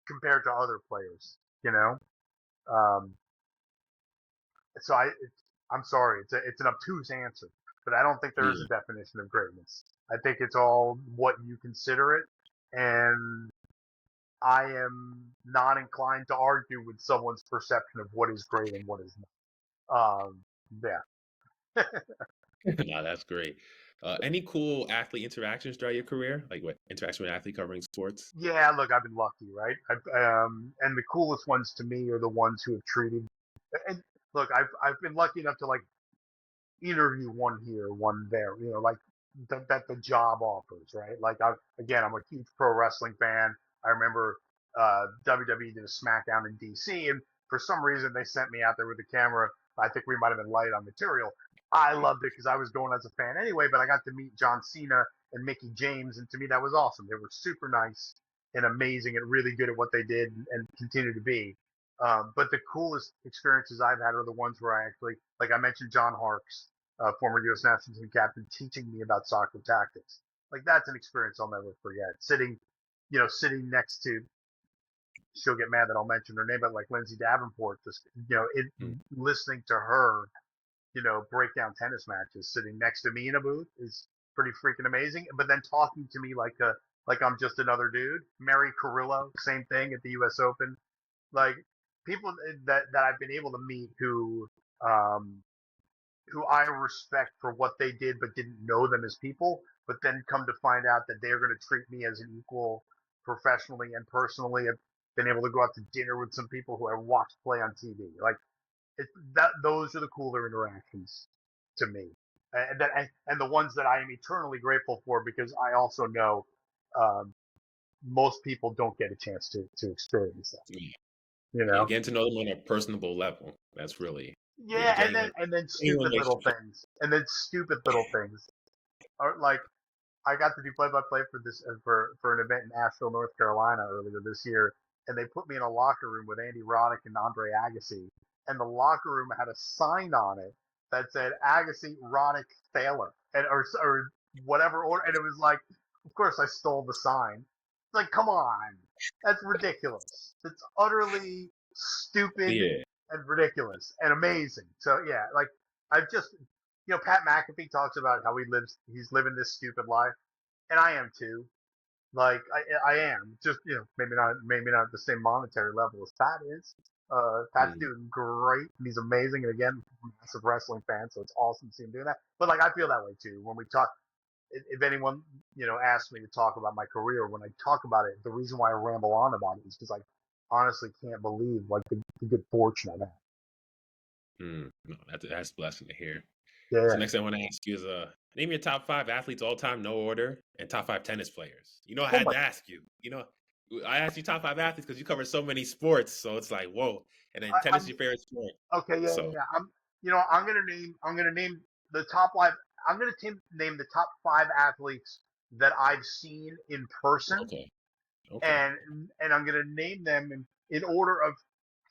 compared to other players, you know? Um, so I'm sorry, it's an obtuse answer, but I don't think there is yeah. a definition of greatness. I think it's all what you consider it, and I am not inclined to argue with someone's perception of what is great and what is not. Yeah. No, that's great. Any cool athlete interactions throughout your career? Like what interaction with an athlete covering sports? Yeah, look, I've been lucky, right? And the coolest ones to me are the ones who have treated. And look, I've been lucky enough to like interview one here, one there. Like that the job offers, right? Like I'm a huge pro wrestling fan. I remember WWE did a SmackDown in DC, and for some reason they sent me out there with the camera. I think we might have been light on material. I loved it because I was going as a fan anyway, but I got to meet John Cena and Mickey James, and to me that was awesome. They were super nice and amazing and really good at what they did and continue to be. But the coolest experiences I've had are the ones where I actually, like I mentioned, John Harkes, former U.S. national team captain, teaching me about soccer tactics. Like that's an experience I'll never forget. Sitting next to, she'll get mad that I'll mention her name, but like Lindsay Davenport, just Mm, listening to her, break down tennis matches, sitting next to me in a booth is pretty freaking amazing. But then talking to me like I'm just another dude. Mary Carrillo, same thing at the U.S. Open. Like people that I've been able to meet um, who I respect for what they did, but didn't know them as people, but then come to find out that they're going to treat me as an equal professionally and personally. I've been able to go out to dinner with some people who I watched play on TV. Like those are the cooler interactions to me, and the ones that I am eternally grateful for because I also know um, most people don't get a chance to experience that. yeah. You Yeah, know. getting to know them on a personable level. That's really, yeah, Yeah, and then genuine, and then genuine stupid little relationship. things, and then stupid little things. Or like I got to do play-by-play for this for an event in Asheville, North Carolina earlier this year, and they put me in a locker room with Andy Roddick and Andre Agassi, and the locker room had a sign on it that said Agassi, Roddick, Thaler, and or whatever order, and it was like, of course I stole the sign. It's like, come on, that's ridiculous. It's utterly stupid Yeah. and ridiculous and amazing. So yeah, like I've just Pat McAfee talks about how he's living this stupid life, and I am too. Like I am just maybe not at the same monetary level as Pat is. Pat's Mm, doing great and he's amazing. And again, massive wrestling fan, so it's awesome to see him doing that. But like I feel that way too when we talk. If anyone asks me to talk about my career, when I talk about it, the reason why I ramble on about it is because I honestly can't believe like the good fortune I've had. no, that's a blessing to hear. So Yeah. next thing I want to ask you is name your top 5 athletes all time, no order, and top 5 tennis players. I Oh had my. to ask you. I asked you top 5 athletes because you cover so many sports. So it's like, whoa. And then tennis is I'm your favorite sport. okay. Yeah, yeah, So yeah. I'm gonna name the top five. I'm gonna name the top five athletes that I've seen in person, okay, okay. and I'm gonna name them in order of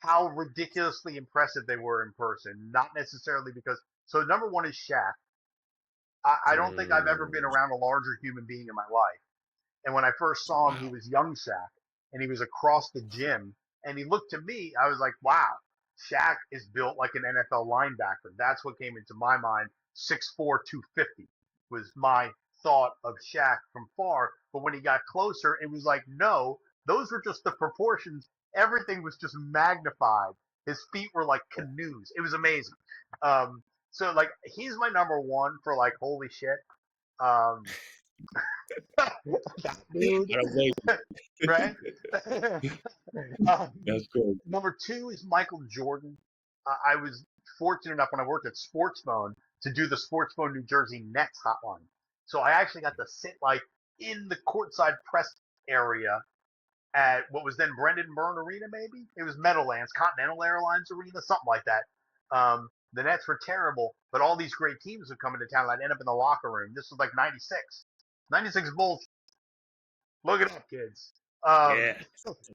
how ridiculously impressive they were in person. Not necessarily because. So number one is Shaq. I don't think I've ever been Mm, around a larger human being in my life. And when I first saw him, he wow. was young Shaq, and he was across the gym. And he looked to me, I was like, wow, Shaq is built like an NFL linebacker. That's what came into my mind. 6'4", 250 was my thought of Shaq from far. But when he got closer, it was like, no, those were just the proportions. Everything was just magnified. His feet were like canoes. It was amazing. Um, so like he's my number one for like holy shit. Um, that dude, I don't blame right? you. um, That's cool. Number two is Michael Jordan. I was fortunate enough when I worked at Sportsphone to do the Sportsphone New Jersey Nets hotline. So I actually got to sit like in the courtside press area at what was then Brendan Byrne Arena, maybe it was Meadowlands, Continental Airlines Arena, something like that. The Nets were terrible, but all these great teams would come into town. And I'd end up in the locker room. This was like '96, '96 Bulls. Look it up, kids. Um, Yeah.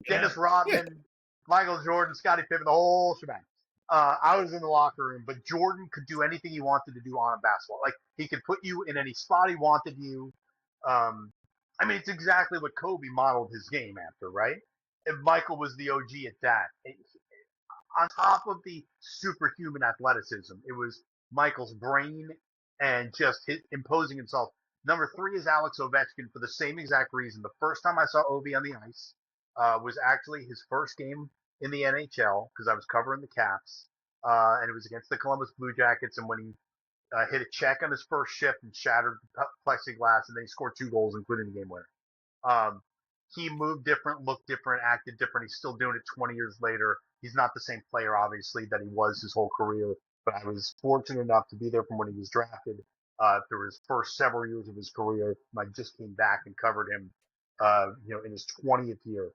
Dennis Yeah. Rodman, Michael Jordan, Scottie Pippen, the whole shebang. I was in the locker room, but Jordan could do anything he wanted to do on a basketball. Like he could put you in any spot he wanted you. Um, I mean, it's exactly what Kobe modeled his game after, right? And Michael was the OG at that. On top of the superhuman athleticism, it was Michael's brain and just imposing himself. Number three is Alex Ovechkin for the same exact reason. The first time I saw Ovi on the ice was actually his first game in the NHL because I was covering the Caps, and it was against the Columbus Blue Jackets. And when he hit a check on his first shift and shattered plexiglass, and then he scored 2 goals, including the game winner. Um, he moved different, looked different, acted different. He's still doing it 20 years later. He's not the same player, obviously, that he was his whole career. But I was fortunate enough to be there from when he was drafted through his first several years of his career. I just came back and covered him, in his 20th year,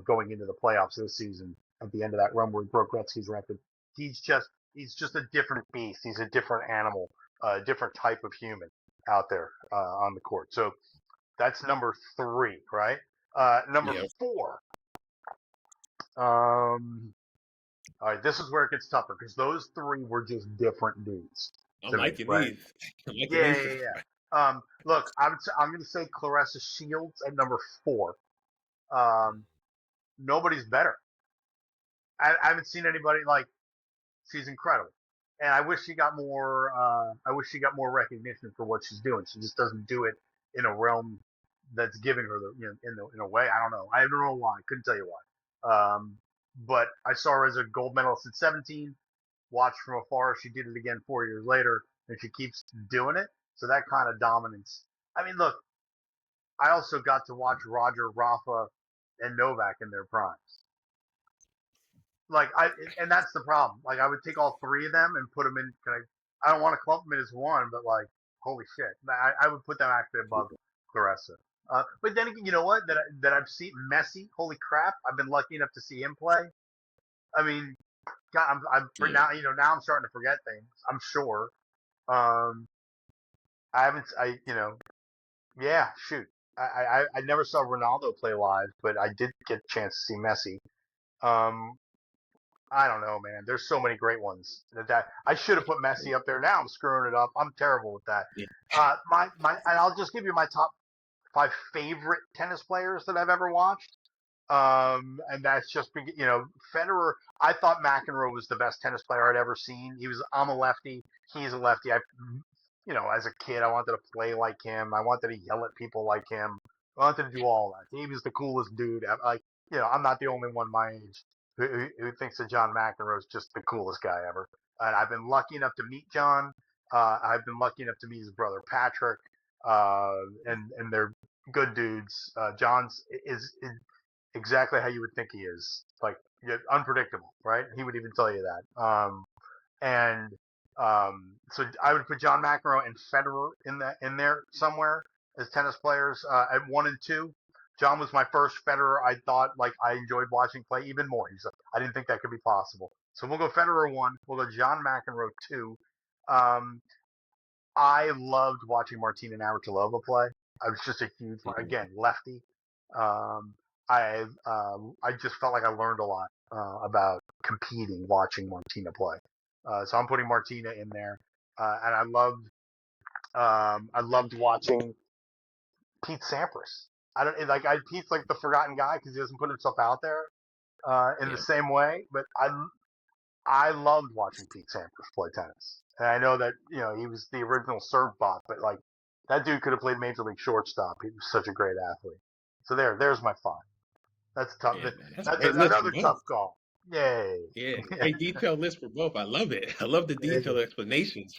going into the playoffs this season. At the end of that run where he broke Gretzky's record, he's just he's just a different beast. He's a different animal, a different type of human out there on the court. So that's number three, right? Number Yeah. four. All right, this is where it gets tougher because those three were just different dudes I'm to me, liking right? these. I'm liking Yeah, these yeah, so yeah. far. Look, I'm going to say Clarissa Shields at number four. Um, nobody's better. I haven't seen anybody like she's incredible, and I wish she got more. I wish she got more recognition for what she's doing. She just doesn't do it in a realm that's giving her the in a way. I don't know. I don't know why. Couldn't tell you why. But I saw her as a gold medalist at 17. Watched from afar. She did it again 4 years later, and she keeps doing it. So that kind of dominance. I mean, look. I also got to watch Roger, Rafa, and Novak in their primes. Like and that's the problem. Like I would take all three of them and put them in. I don't want to clump them in as one, but like, holy shit, I would put them actually above Clarissa. But then again, you know what? That I've seen Messi. Holy crap! I've been lucky enough to see him play. I mean, God, I'm for Yeah. now. Now I'm starting to forget things. I'm sure. Um, I haven't. Yeah. Shoot. I never saw Ronaldo play live, but I did get a chance to see Messi. Um, I don't know, man. There's so many great ones that I should have put Messi up there. Now I'm screwing it up. I'm terrible with that. Yeah. And I'll just give you my top five favorite tennis players that I've ever watched. And that's just Federer. I thought McEnroe was the best tennis player I'd ever seen. I'm a lefty. He's a lefty. As a kid, I wanted to play like him. I wanted to yell at people like him. wanted to do all that. He was the coolest dude. Like, I'm not the only one my age who thinks that John McEnroe is just the coolest guy ever. And I've been lucky enough to meet John. I've been lucky enough to meet his brother Patrick, and they're good dudes. John's is exactly how you would think he is, like unpredictable, right? He would even tell you that. And so I would put John McEnroe and Federer in there somewhere as tennis players at 1 and 2. John was my first Federer. I thought like I enjoyed watching play even more. I didn't think that could be possible. So we'll go Federer 1. We'll go John McEnroe 2. I loved watching Martina Navratilova play. I was just a huge again lefty. I just felt like I learned a lot about competing watching Martina play. So I'm putting Martina in there, and I loved watching Pete Sampras. Pete's like the forgotten guy because he doesn't put himself out there in the same way. But I loved watching Pete Sampras play tennis, and I know that he was the original serve bot, but like that dude could have played major league shortstop. He was such a great athlete. So there's my 5. That's tough. Yeah, That's another tough call. Yay. Yeah, a detailed list for both. I love it. I love the detailed explanations.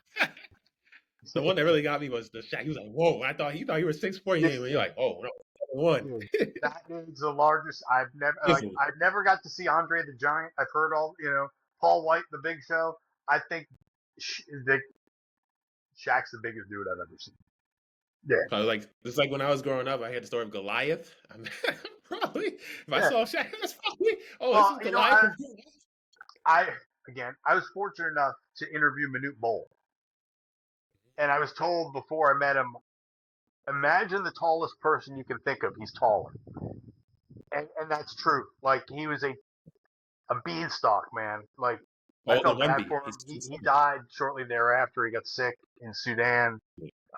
The one that really got me was the Shaq. He was like, "Whoa!" I thought he was 6'4". You're like, "Oh no, 1." That dude's the largest. I've never got to see Andre the Giant. I've heard Paul White, the Big Show. I think Shaq's the biggest dude I've ever seen. Yeah. Probably like it's like when I was growing up, I had the story of Goliath. Probably if I saw Shaq, that's probably this is Goliath. I was fortunate enough to interview Manute Bol, and I was told before I met him, imagine the tallest person you can think of. He's taller, and that's true. Like he was a beanstalk, man. Like I felt bad for him. He died shortly thereafter. He got sick in Sudan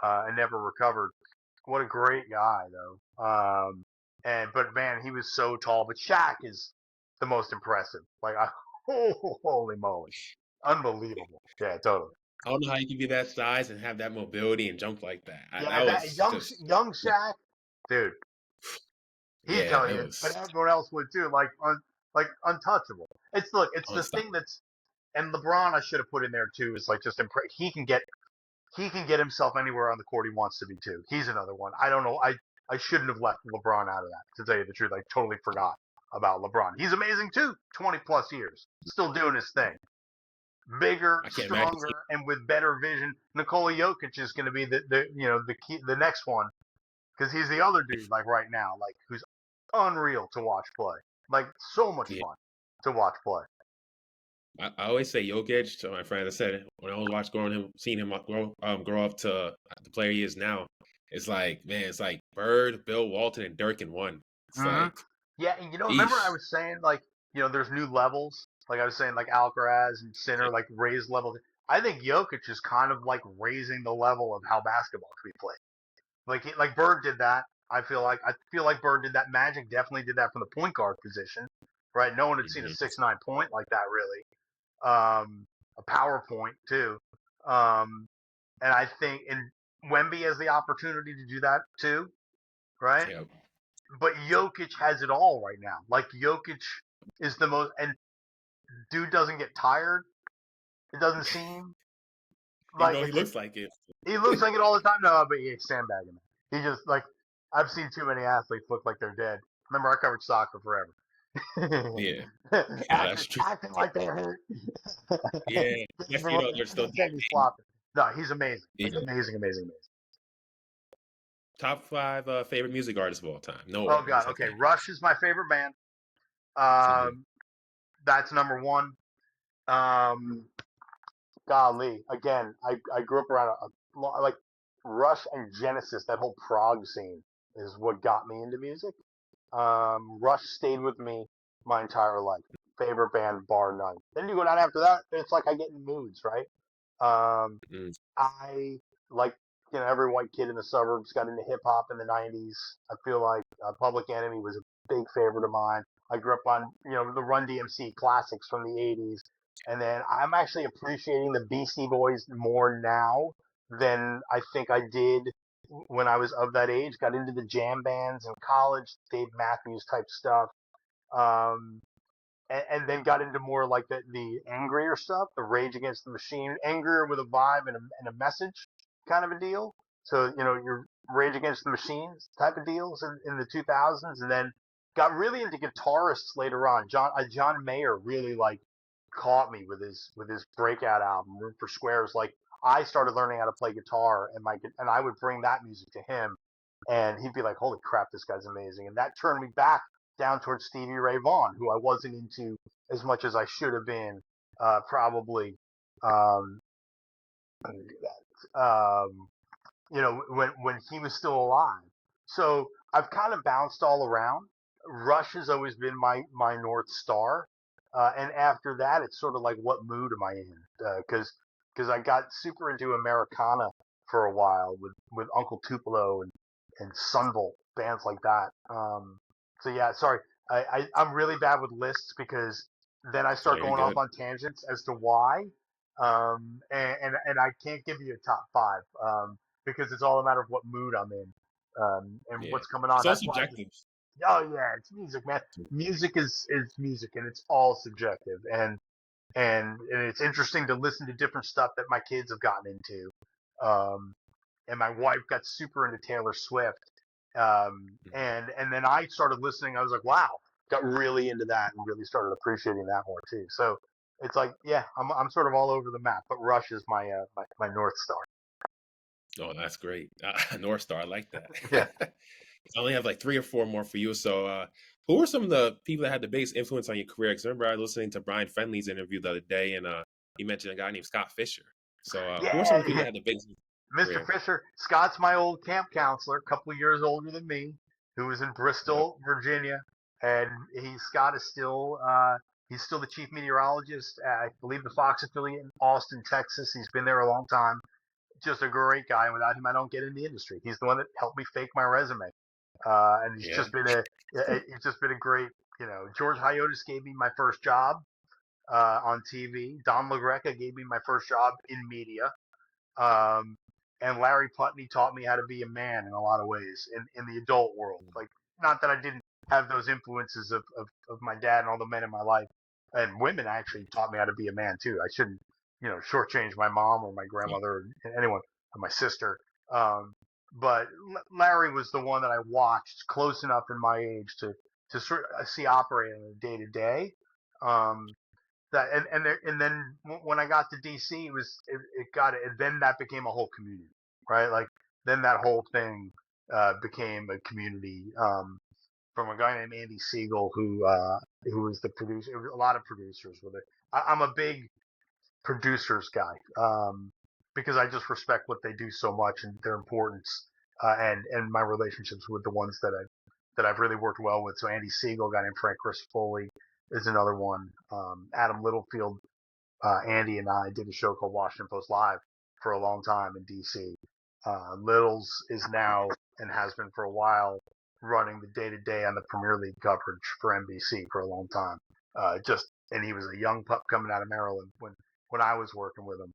and never recovered. What a great guy, though. But man, he was so tall. But Shaq is the most impressive. Like, holy moly, unbelievable. Yeah, totally. I don't know how you can be that size and have that mobility and jump like that. Young Shaq, dude. He's telling you, but everyone else would too. Like untouchable. It's the thing that's, and LeBron I should have put in there too. Is like just he can get himself anywhere on the court he wants to be too. He's another one. I don't know. I shouldn't have left LeBron out of that, to tell you the truth. I totally forgot about LeBron. He's amazing too. 20 plus years, still doing his thing. Bigger, stronger, and with better vision. Nikola Jokic is going to be the next one, because he's the other dude like right now, like who's unreal to watch play. Like so much fun to watch play. I always say Jokic to my friend. I said when I was seeing him grow up to the player he is now. It's like, man, it's like Bird, Bill Walton, and Dirk in one. It's like, yeah, and remember I was saying like, there's new levels. Like I was saying, like Alcaraz and Sinner, like raised levels. I think Jokic is kind of like raising the level of how basketball can be played. Like Bird did that. I feel like Bird did that. Magic definitely did that from the point guard position, right? No one had seen a 6'9" point like that really. A power point too. And I think Wemby has the opportunity to do that too, right? Yep. But Jokic has it all right now. Like Jokic is the most, and dude doesn't get tired. It doesn't seem like he looks like it. He looks like it all the time. No, but he's sandbagging. He just I've seen too many athletes look like they're dead. Remember, I covered soccer forever. Yeah, that's true. Acting like they're hurt. Yeah, they're still flopping. No, he's amazing. Like, amazing. Top 5 favorite music artists of all time. No. Oh God. Okay, Rush is my favorite band. That's number 1. Golly, again, I grew up around like Rush and Genesis. That whole prog scene is what got me into music. Rush stayed with me my entire life. Favorite band, bar none. Then you go down after that, it's like I get in moods, right? I like, every white kid in the suburbs got into hip hop in the 90s. I feel like Public Enemy was a big favorite of mine. I grew up on, the Run DMC classics from the 80s. And then I'm actually appreciating the Beastie Boys more now than I think I did when I was of that age, got into the jam bands in college, Dave Matthews type stuff. Um, and then got into more like the angrier stuff, the Rage Against the Machine, angrier with a vibe and a message kind of a deal. So, your Rage Against the Machines type of deals in the 2000s, and then got really into guitarists later on. John Mayer really like caught me with his breakout album, Room for Squares. Like I started learning how to play guitar, and I would bring that music to him, and he'd be like, "Holy crap, this guy's amazing!" And that turned me back down towards Stevie Ray Vaughan, who I wasn't into as much as I should have been, probably. Um, let me do that. When he was still alive. So I've kind of bounced all around. Rush has always been my North Star, and after that, it's sort of like, what mood am I in? Because I got super into Americana for a while with Uncle Tupelo and Sunville, bands like that. So yeah, sorry, I'm really bad with lists because then I Oh, start you're going off good. on tangents as to why, and I can't give you a top five, because it's all a matter of what mood I'm in, and Yeah. what's coming on. It's all That's why. subjective. Oh yeah, it's music, man. Music is music, and it's all subjective. And it's interesting to listen to different stuff that my kids have gotten into. Um, and my wife got super into Taylor Swift. And then I started listening. I was like, wow, got really into that and really started appreciating that more too. So it's like, yeah, I'm sort of all over the map. But Rush is my North Star. Oh, that's great. North Star, I like that. Yeah. I only have like three or four more for you. So, who were some of the people that had the biggest influence on your career? Because remember, I was listening to Brian Fenley's interview the other day, and he mentioned a guy named Scott Fisher. So, who are some of Yeah, the people yeah. that had the biggest Mr. career? Fisher, Scott's my old camp counselor, a couple of years older than me, who was in Yep. Bristol, Virginia, and Scott is still he's still the chief meteorologist at, I believe, the Fox affiliate in Austin, Texas. He's been there a long time. Just a great guy. And without him, I don't get in the industry. He's the one that helped me fake my resume, and Yeah. he's just been a great. George Hyotis gave me my first job on TV. Don LaGreca gave me my first job in media. Um, and Larry Putney taught me how to be a man in a lot of ways in the adult world. Like, not that I didn't have those influences of my dad and all the men in my life, and women actually taught me how to be a man too. I shouldn't, shortchange my mom or my grandmother or anyone, or my sister. Um, but Larry was the one that I watched close enough in my age to sort of see operate on a day to day. That and then when I got to DC, it then that became a whole community, right? Like then that whole thing became a community, from a guy named Andy Siegel who was the producer. A lot of producers with it. I'm a big producers guy, because I just respect what they do so much and their importance, and my relationships with the ones that I've really worked well with. So Andy Siegel, a guy named Frank Chris Foley, is another one. Adam Littlefield, Andy and I did a show called Washington Post Live for a long time in DC. Littles is now and has been for a while running the day to day on the Premier League coverage for NBC for a long time. And he was a young pup coming out of Maryland when I was working with him,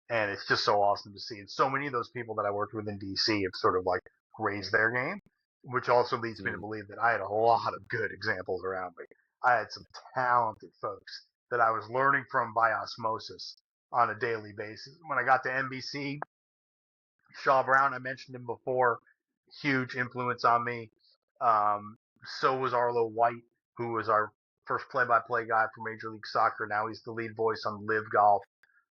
and it's just so awesome to see. And so many of those people that I worked with in DC have sort of like raised their game, which also leads me to Mm. believe that I had a whole lot of good examples around me. I had some talented folks that I was learning from by osmosis on a daily basis. When I got to NBC, Shaw Brown, I mentioned him before, huge influence on me. So was Arlo White, who was our first play-by-play guy for Major League Soccer. Now he's the lead voice on Live Golf.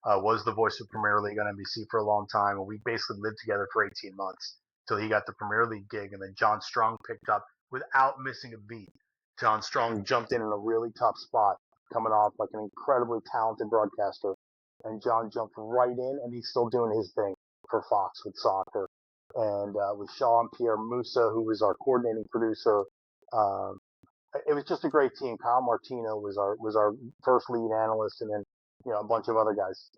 Was the voice of Premier League on NBC for a long time, and we basically lived together for 18 months till he got the Premier League gig, and then John Strong picked up without missing a beat. John Strong jumped in a really tough spot, coming off like an incredibly talented broadcaster, and John jumped right in, and he's still doing his thing for Fox with soccer. And with Sean Pierre Musa, who was our coordinating producer, um, it was just a great team. Kyle Martino was our first lead analyst, and then a bunch of other guys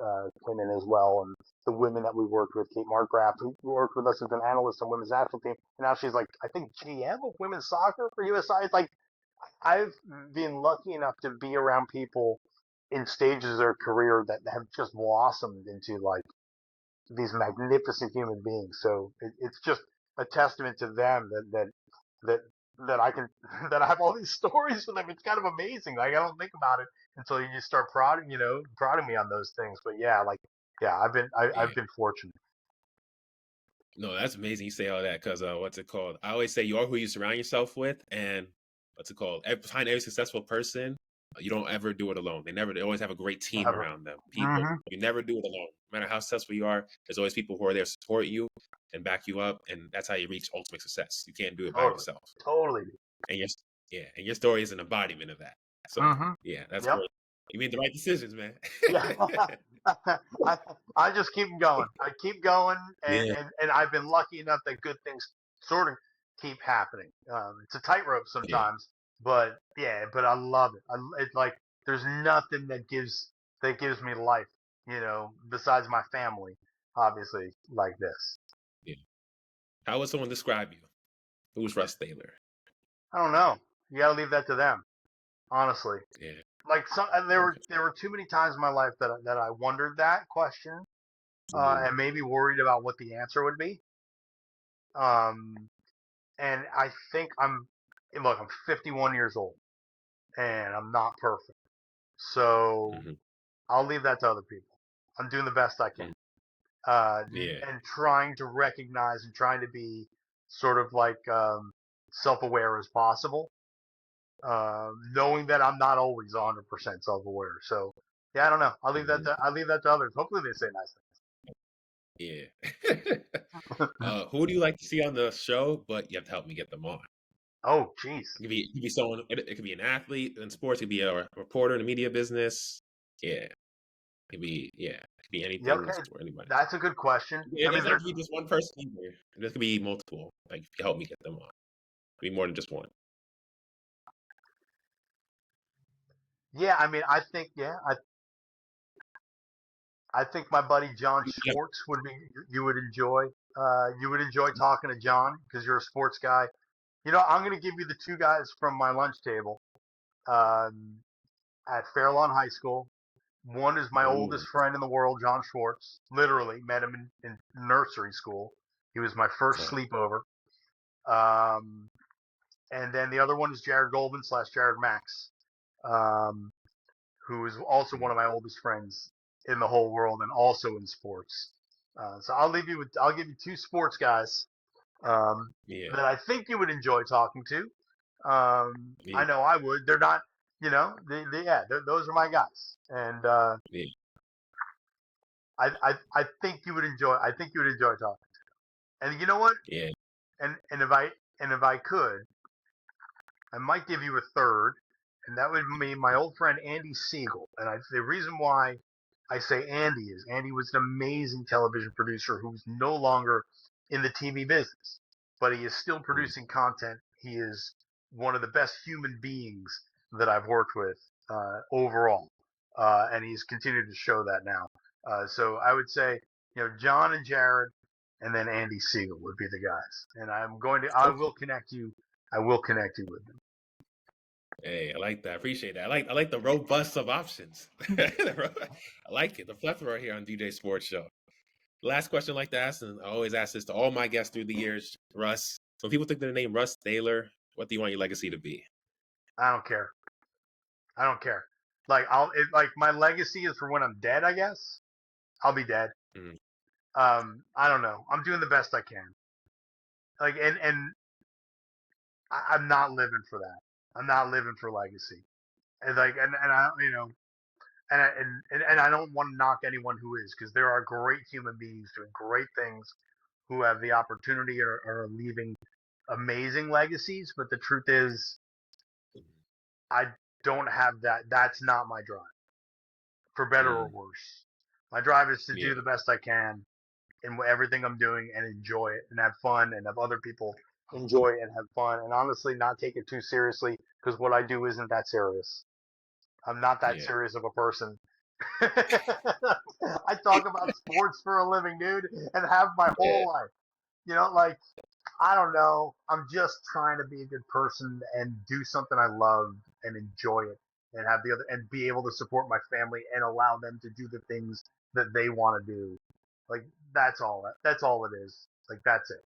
came in as well. And the women that we worked with, Kate Markgraf, who worked with us as an analyst on women's national team, and now she's like, I think, GM of women's soccer for USI. It's like I've been lucky enough to be around people in stages of their career that have just blossomed into like these magnificent human beings. So it's just a testament to them that that I can that I have all these stories with them. It's kind of amazing. Like I don't think about it until you just start prodding me on those things. But yeah, like yeah, Yeah. I've been fortunate. No, that's amazing you say all that because what's it called? I always say you are who you surround yourself with, and what's it called? Behind every successful person, you don't ever do it alone. They always have a great team Ever. around them. People, Hmm. you never do it alone. No matter how successful you are, there's always people who are there to support you and back you up, and that's how you reach ultimate success. You can't do it by Totally. yourself. Totally. And your story is an embodiment of that. So Hmm. yeah, that's Yep. great. You made the right decisions, man. Yeah. I just keep going. I keep going, Yeah, and I've been lucky enough that good things sort of keep happening. It's a tightrope yeah, sometimes, but yeah, but I love it. It's like there's nothing that gives me life, besides my family, obviously, like this. yeah. How would someone describe you? Who's Russ Thaler? I don't know. You got to leave that to them, honestly. Yeah. Like Okay. there were too many times in my life that I wondered that question, Mhm. and maybe worried about what the answer would be. Um, and I think look, I'm 51 years old and I'm not perfect. So Mhm. I'll leave that to other people. I'm doing the best I can. Mhm. Uh, Yeah. and trying to recognize and trying to be sort of like, self-aware as possible. Knowing that I'm not always 100% self-aware. So yeah, I don't know. Mhm. I'll leave that to others. Hopefully they say nice Yeah. things. Who do you like to see on the show? But you have to help me get them on. Oh, jeez. It could be someone. It could be an athlete in sports. It could be a reporter in the media business. Yeah. It could be Yeah, anything in okay. sport. Anybody. That's a good question. It I mean, doesn't have to be just one person either. This could be multiple. Like if you help me get them on. It could be more than just one. yeah, I mean, I think my buddy John Yeah. Schwartz would be you would enjoy. You would enjoy talking to John because you're a sports guy. I'm going to give you the two guys from my lunch table um, at Fairlawn High School. One is my oldest Ooh. friend in the world, John Schwartz. Literally met him in nursery school. He was my first Uh, sleepover. Um, and then the other one is Jared Goldman / Jared Max, um, who is also one of my oldest friends in the whole world and also in sports. So I'll give you two sports guys yeah. that I think you would enjoy talking to. I Yeah. know I would. They're not, yeah, those are my guys, and Yeah. I think you would enjoy. I think you would enjoy talking. And you know what? Yeah. And if I could, I might give you a third, and that would be my old friend Andy Siegel. And the reason why I say Andy is Andy was an amazing television producer who's no longer in the TV business, but he is still Mm. producing content. He is one of the best human beings that I've worked with overall, and he's continued to show that now. So I would say, John and Jared, and then Andy Siegel would be the guys. And I Okay. will connect you. I will connect you with them. Hey, I like that. I appreciate that. I like the robust of options. I like it. The plethora here on DJ Sports Show. Last question I like to ask, and I always ask this to all my guests through the years, Russ. When people think of the name Russ Thaler, what do you want your legacy to be? I don't care. I don't care. Like my legacy is for when I'm dead. I guess I'll be dead. Mm, I don't know. I'm doing the best I can. Like, and I'm not living for that. I'm not living for legacy. And like, and I, and I don't want to knock anyone who is, because there are great human beings doing great things who have the opportunity or are leaving amazing legacies. But the truth is, I don't have that. That's not my drive, for better or mm, worse. My drive is to yeah, do the best I can in everything I'm doing and enjoy it and have fun and have other people enjoy it and have fun and honestly not take it too seriously, because what I do isn't that serious. I'm not that yeah, serious of a person. I talk about sports for a living, dude, and have my yeah, whole life. Like, I don't know. I'm just trying to be a good person and do something I love and enjoy it and have the other and be able to support my family and allow them to do the things that they want to do. Like that's all. That's all it is. Like that's it.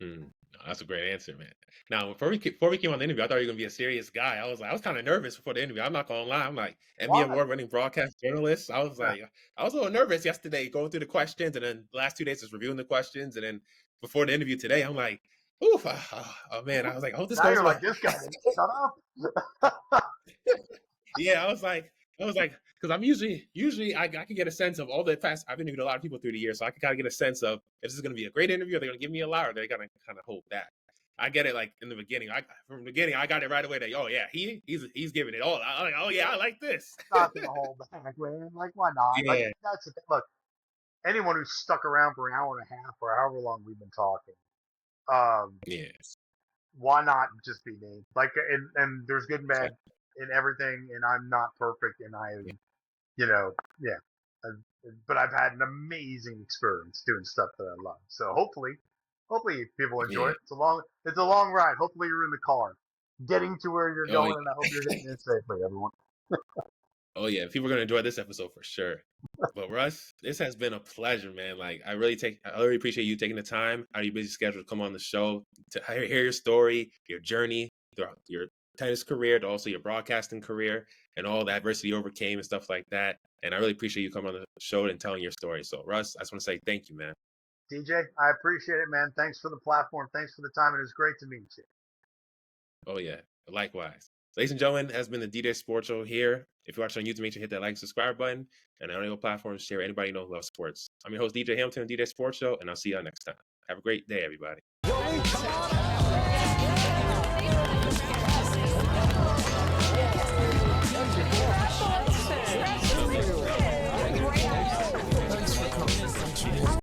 Mm, no, that's a great answer, man. Now, before we came on the interview, I thought you were gonna be a serious guy. I was kind of nervous before the interview. I'm not gonna lie. I'm like Emmy Why? Award winning broadcast journalist. Yeah. I was a little nervous yesterday going through the questions, and then the last 2 days just reviewing the questions, and then before the interview today, I'm like, oof, oh man. I was like, I hope this Now goes you're well. like this guy. Shut up. Yeah, I was like, because I'm usually I can get a sense of all the past. I've interviewed a lot of people through the years, so I can kind of get a sense of if this is going to be a great interview, are they going to give me a lot, or they're going to kind of hold back. I get it like in the beginning. From the beginning, I got it right away. That oh yeah, he's giving it all. I'm like, oh yeah, I like this. Not gonna hold back, man. Like why not? Like Yeah, that's the thing. Look, anyone who's stuck around for an hour and a half or however long we've been talking, um, yeah, why not just be me? Like, and there's good and bad exactly. in everything, and I'm not perfect, and Yeah, yeah. But I've had an amazing experience doing stuff that I love. So hopefully people enjoy yeah. it. It's a long ride. Hopefully you're in the car, getting to where you're Oh going, and I hope you're getting there safely, everyone. Oh yeah, people are gonna enjoy this episode for sure. But Russ, this has been a pleasure, man. Like I really appreciate you taking the time out of your busy schedule to come on the show to hear your story, your journey throughout your tennis career, to also your broadcasting career, and all the adversity you overcame and stuff like that. And I really appreciate you coming on the show and telling your story. So Russ, I just want to say thank you, man. DJ, I appreciate it, man. Thanks for the platform. Thanks for the time. It was great to meet you. Oh yeah, likewise. Ladies and gentlemen, has been the DJ Sports Show here. If you're watching on YouTube, make sure to hit that like and subscribe button. And on all platforms, share anybody you know who loves sports. I'm your host, DJ Hamilton, DJ Sports Show, and I'll see y'all next time. Have a great day, everybody.